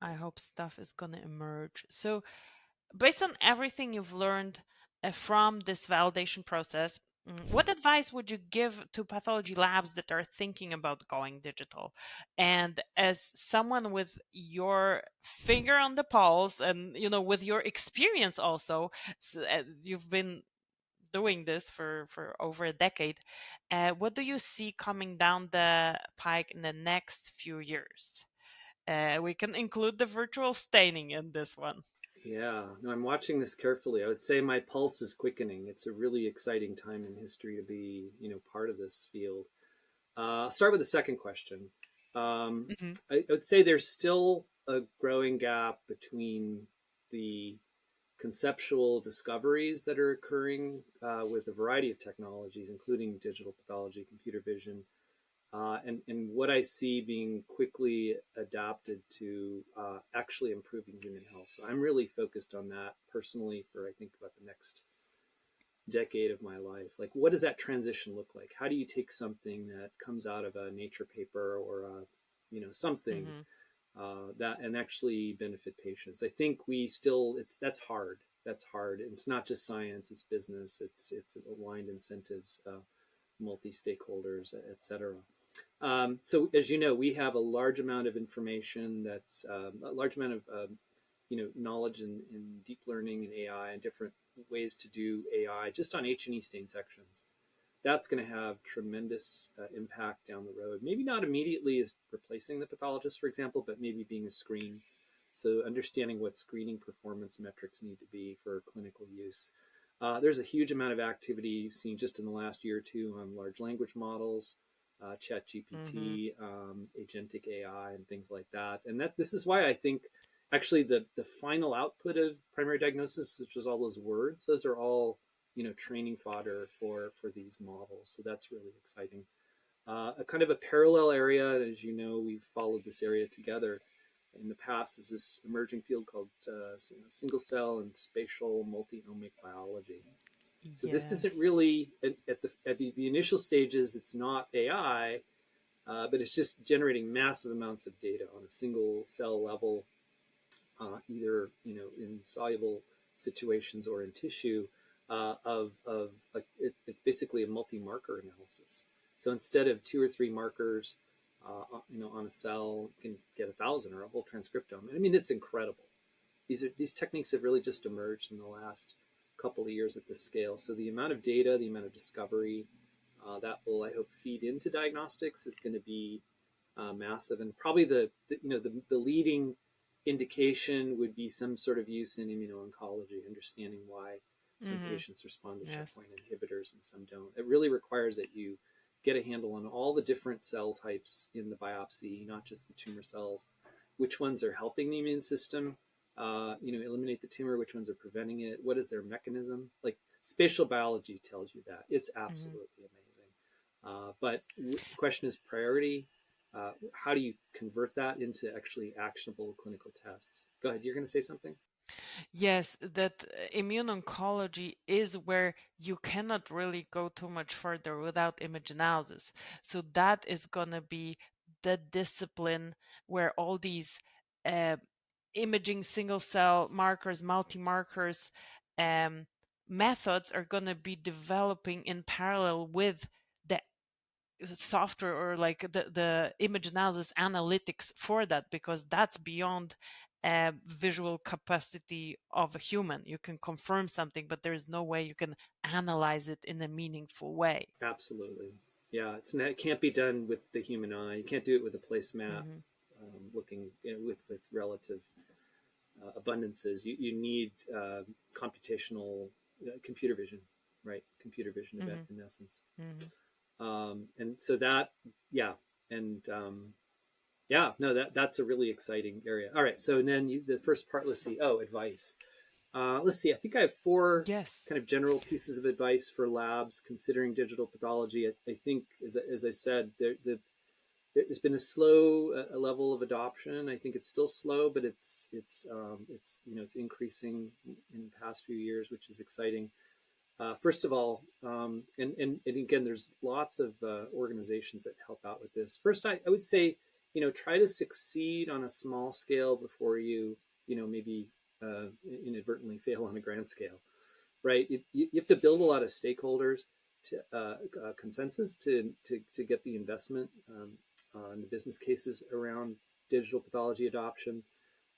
I hope stuff is gonna emerge. So based on everything you've learned from this validation process, what advice would you give to pathology labs that are thinking about going digital? And as someone with your finger on the pulse and with your experience also, you've been doing this for over a decade. What do you see coming down the pike in the next few years? We can include the virtual staining in this one. Yeah. No, I'm watching this carefully. I would say my pulse is quickening. It's a really exciting time in history to be, part of this field. I'll start with the second question. Hmm. I would say there's still a growing gap between the conceptual discoveries that are occurring with a variety of technologies, including digital pathology, computer vision, and what I see being quickly adapted to actually improving human health. So I'm really focused on that personally for I think about the next decade of my life. Like, what does that transition look like? How do you take something that comes out of a Nature paper or something Hmm. that and actually benefit patients? I think we still that's hard. That's hard. And it's not just science; it's business. It's aligned incentives, multi stakeholders, et cetera. So, as you know, we have a large amount of information that's a large amount of knowledge in deep learning and AI and different ways to do AI just on H&E stain sections. That's going to have tremendous impact down the road. Maybe not immediately as replacing the pathologist, for example, but maybe being a screen. So understanding what screening performance metrics need to be for clinical use. There's a huge amount of activity you've seen just in the last year or two on large language models, Chat Hmm. GPT, agentic AI, and things like that. And this is why I think actually the final output of primary diagnosis, which is all those words, those are all training fodder for these models. So that's really exciting. A kind of a parallel area, as you know, we've followed this area together in the past, is this emerging field called single cell and spatial multi-omic biology. So this isn't Yes. really at the initial stages. It's not AI, but it's just generating massive amounts of data on a single cell level, either in soluble situations or in tissue. It's basically a multi-marker analysis. So instead of two or three markers, on a cell, you can get 1,000 or a whole transcriptome. I mean, it's incredible. These techniques have really just emerged in the last couple of years at this scale. So the amount of data, the amount of discovery that will, I hope, feed into diagnostics is going to be massive. And probably the leading indication would be some sort of use in immuno-oncology, understanding why some Hmm. patients respond to Yes. checkpoint inhibitors and some don't. It really requires that you get a handle on all the different cell types in the biopsy, not just the tumor cells, which ones are helping the immune system, eliminate the tumor, which ones are preventing it, what is their mechanism. Like spatial biology tells you that. It's Hmm. absolutely amazing. But the question is priority. How do you convert that into actually actionable clinical tests? Go ahead. You're going to say something? Yes, that immune oncology is where you cannot really go too much further without image analysis. So that is going to be the discipline where all these uh, imaging single cell markers, multi markers um, methods are going to be developing in parallel with the software or like the image analysis analytics for that, because that's beyond visual capacity of a human. You can confirm something, but there is no way you can analyze it in a meaningful way. Absolutely. Yeah, it can't be done with the human eye. You can't do it with a placemat Hmm. looking with relative abundances. You need computational computer vision, right? Computer vision Hmm. in essence. Hmm. And so that, yeah, and yeah, no, that's a really exciting area. All right, so then the first part, let's see. Oh, advice. Let's see. I think I have four Yes. kind of general pieces of advice for labs considering digital pathology. I think, as I said, there's been a slow level of adoption. I think it's still slow, but it's increasing in the past few years, which is exciting. First of all, and again, there's lots of organizations that help out with this. First, I would say, try to succeed on a small scale before maybe inadvertently fail on a grand scale, right? You have to build a lot of stakeholders to consensus to get the investment and the business cases around digital pathology adoption.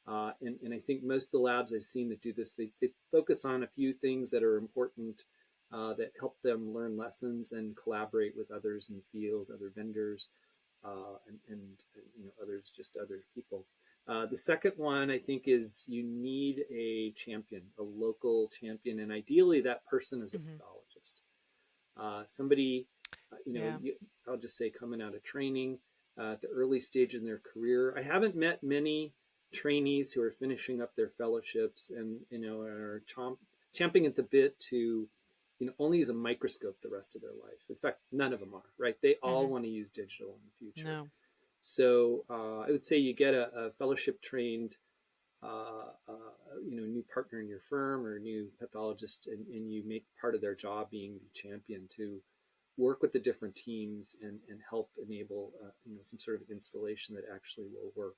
And I think most of the labs I've seen that do this, they focus on a few things that are important that help them learn lessons and collaborate with others in the field, other vendors, and others, just other people. The second one, I think, is you need a champion, a local champion, and ideally that person is a Hmm. pathologist. Somebody, Yeah. I'll just say coming out of training at the early stage in their career. I haven't met many trainees who are finishing up their fellowships and, are champing at the bit to, only use a microscope the rest of their life. In fact, none of them are, right? They all Hmm. want to use digital in the future. No. So I would say you get a fellowship trained new partner in your firm or a new pathologist, and you make part of their job being the champion to work with the different teams and help enable some sort of installation that actually will work.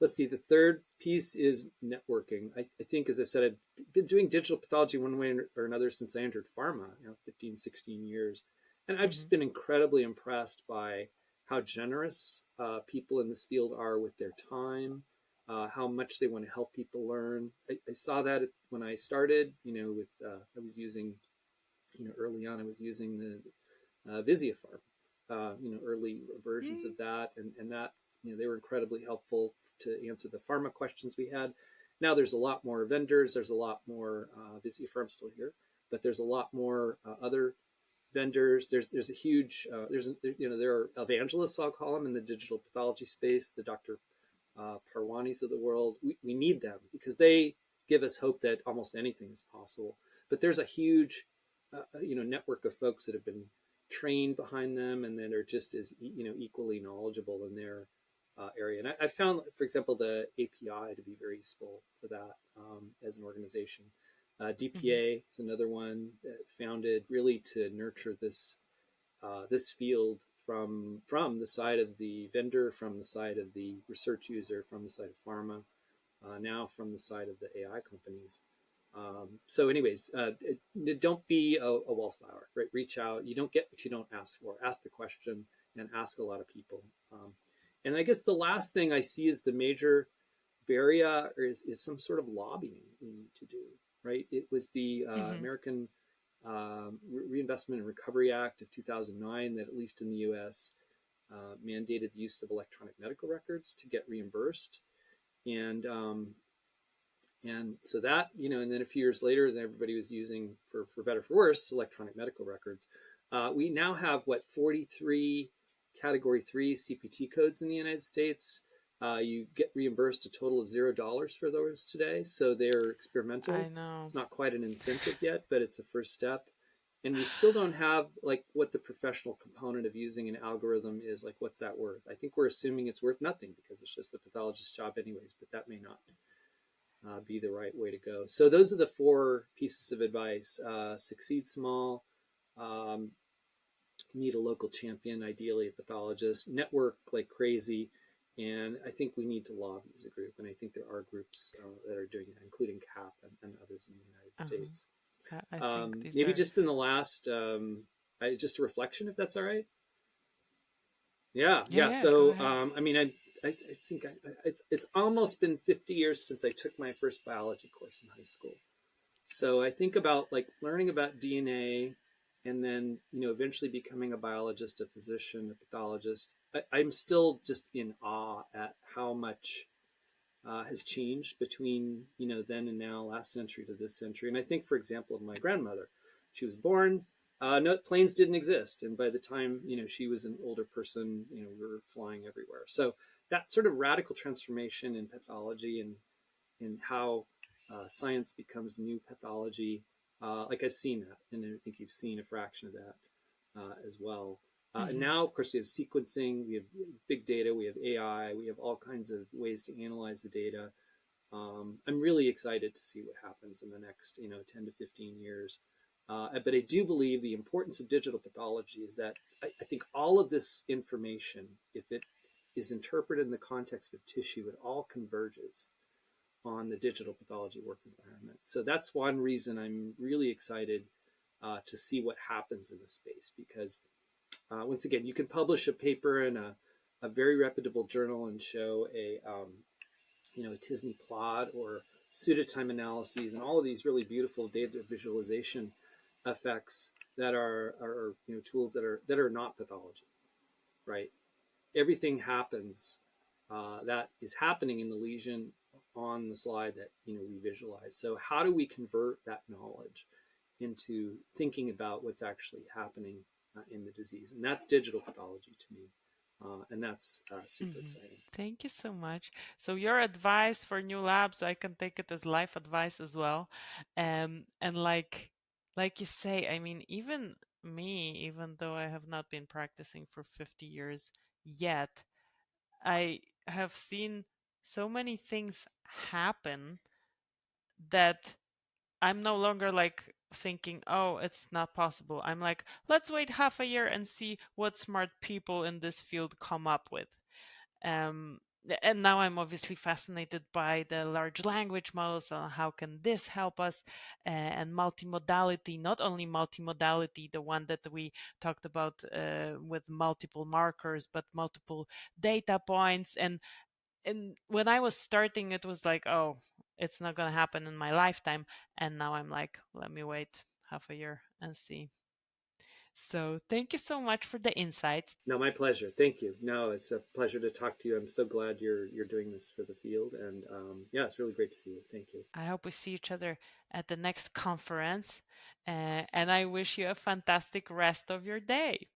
Let's see, the third piece is networking. I think, as I said, I've been doing digital pathology one way or another since I entered pharma, 15, 16 years. And I've Hmm. just been incredibly impressed by how generous people in this field are with their time, how much they want to help people learn. I saw that when I started, I was using, early on, I was using the Visiopharm, early versions of that, and that, they were incredibly helpful to answer the pharma questions we had. Now there's a lot more vendors. There's a lot more Visiopharm still here, but there's a lot more other vendors. There's a huge there are evangelists, I'll call them, in the digital pathology space. The Dr. Parwanis of the world. We need them because they give us hope that almost anything is possible. But there's a huge network of folks that have been trained behind them and that are just as equally knowledgeable in their area. And I found, for example, the API to be very useful for that as an organization. Hmm. DPA is another one that founded really to nurture this field from the side of the vendor, from the side of the research user, from the side of pharma, now from the side of the AI companies. So, anyways, don't be a wallflower. Right? Reach out. You don't get what you don't ask for. Ask the question and ask a lot of people. And I guess the last thing I see is the major barrier is some sort of lobbying we need to do. Right? It was the Hmm. American Reinvestment and Recovery Act of 2009 that, at least in the U.S., mandated the use of electronic medical records to get reimbursed, and and so that and then a few years later, as everybody was using, for better or for worse, electronic medical records, we now have 43 Category 3 CPT codes in the United States. You get reimbursed a total of $0 for those today, so they're I experimental. know. It's not quite an incentive yet, but it's a first step. And we still don't have what the professional component of using an algorithm is. What's that worth? I think we're assuming it's worth nothing because it's just the pathologist's job anyways, but that may not be the right way to go. So those are the four pieces of advice. Succeed small, um, need a local champion, ideally a pathologist, network like crazy, and I think we need to lobby as a group. And I think there are groups that are doing that, including CAP and others in the United Uh-huh. States. I think these Maybe are. just in the last, just a reflection, if that's all right. Yeah, Yeah, yeah. yeah, go So, ahead. I think it's almost been 50 years since I took my first biology course in high school. So I think about learning about DNA, and then eventually becoming a biologist, a physician, a pathologist. I'm still just in awe at how much has changed between then and now, last century to this century. And I think, for example, of my grandmother, she was born. No, planes didn't exist, and by the time she was an older person, we were flying everywhere. So that sort of radical transformation in pathology and how science becomes new pathology. I've seen that, and I think you've seen a fraction of that as well. And Hmm. now, of course, we have sequencing, we have big data, we have AI, we have all kinds of ways to analyze the data. I'm really excited to see what happens in the next 10 to 15 years. But I do believe the importance of digital pathology is that I think all of this information, if it is interpreted in the context of tissue, it all converges on the digital pathology work environment. So that's one reason I'm really excited to see what happens in the space, because once again, you can publish a paper in a very reputable journal and show a Tisney plot or pseudotime analyses and all of these really beautiful data visualization effects that are tools that are not pathology, right? Everything happens that is happening in the lesion on the slide that we visualize. So how do we convert that knowledge into thinking about what's actually happening in the disease? And that's digital pathology to me, and that's super Mhm. exciting. Thank you so much. So your advice for new labs, I can take it as life advice as well. And like you say, I mean, even me, even though I have not been practicing for 50 years yet, I have seen so many things happen that I'm no longer like thinking, oh, it's not possible. I'm like, let's wait half a year and see what smart people in this field come up with. Um, and now I'm obviously fascinated by the large language models and how can this help us, and multimodality, not only multimodality, the one that we talked about with multiple markers, but multiple data points. And when I was starting, it was like, oh, it's not going to happen in my lifetime. And now I'm like, let me wait half a year and see. So thank you so much for the insights. No, my pleasure. Thank you. No, it's a pleasure to talk to you. I'm so glad you're doing this for the field, and yeah, it's really great to see you. Thank you. I hope we see each other at the next conference. And I wish you a fantastic rest of your day.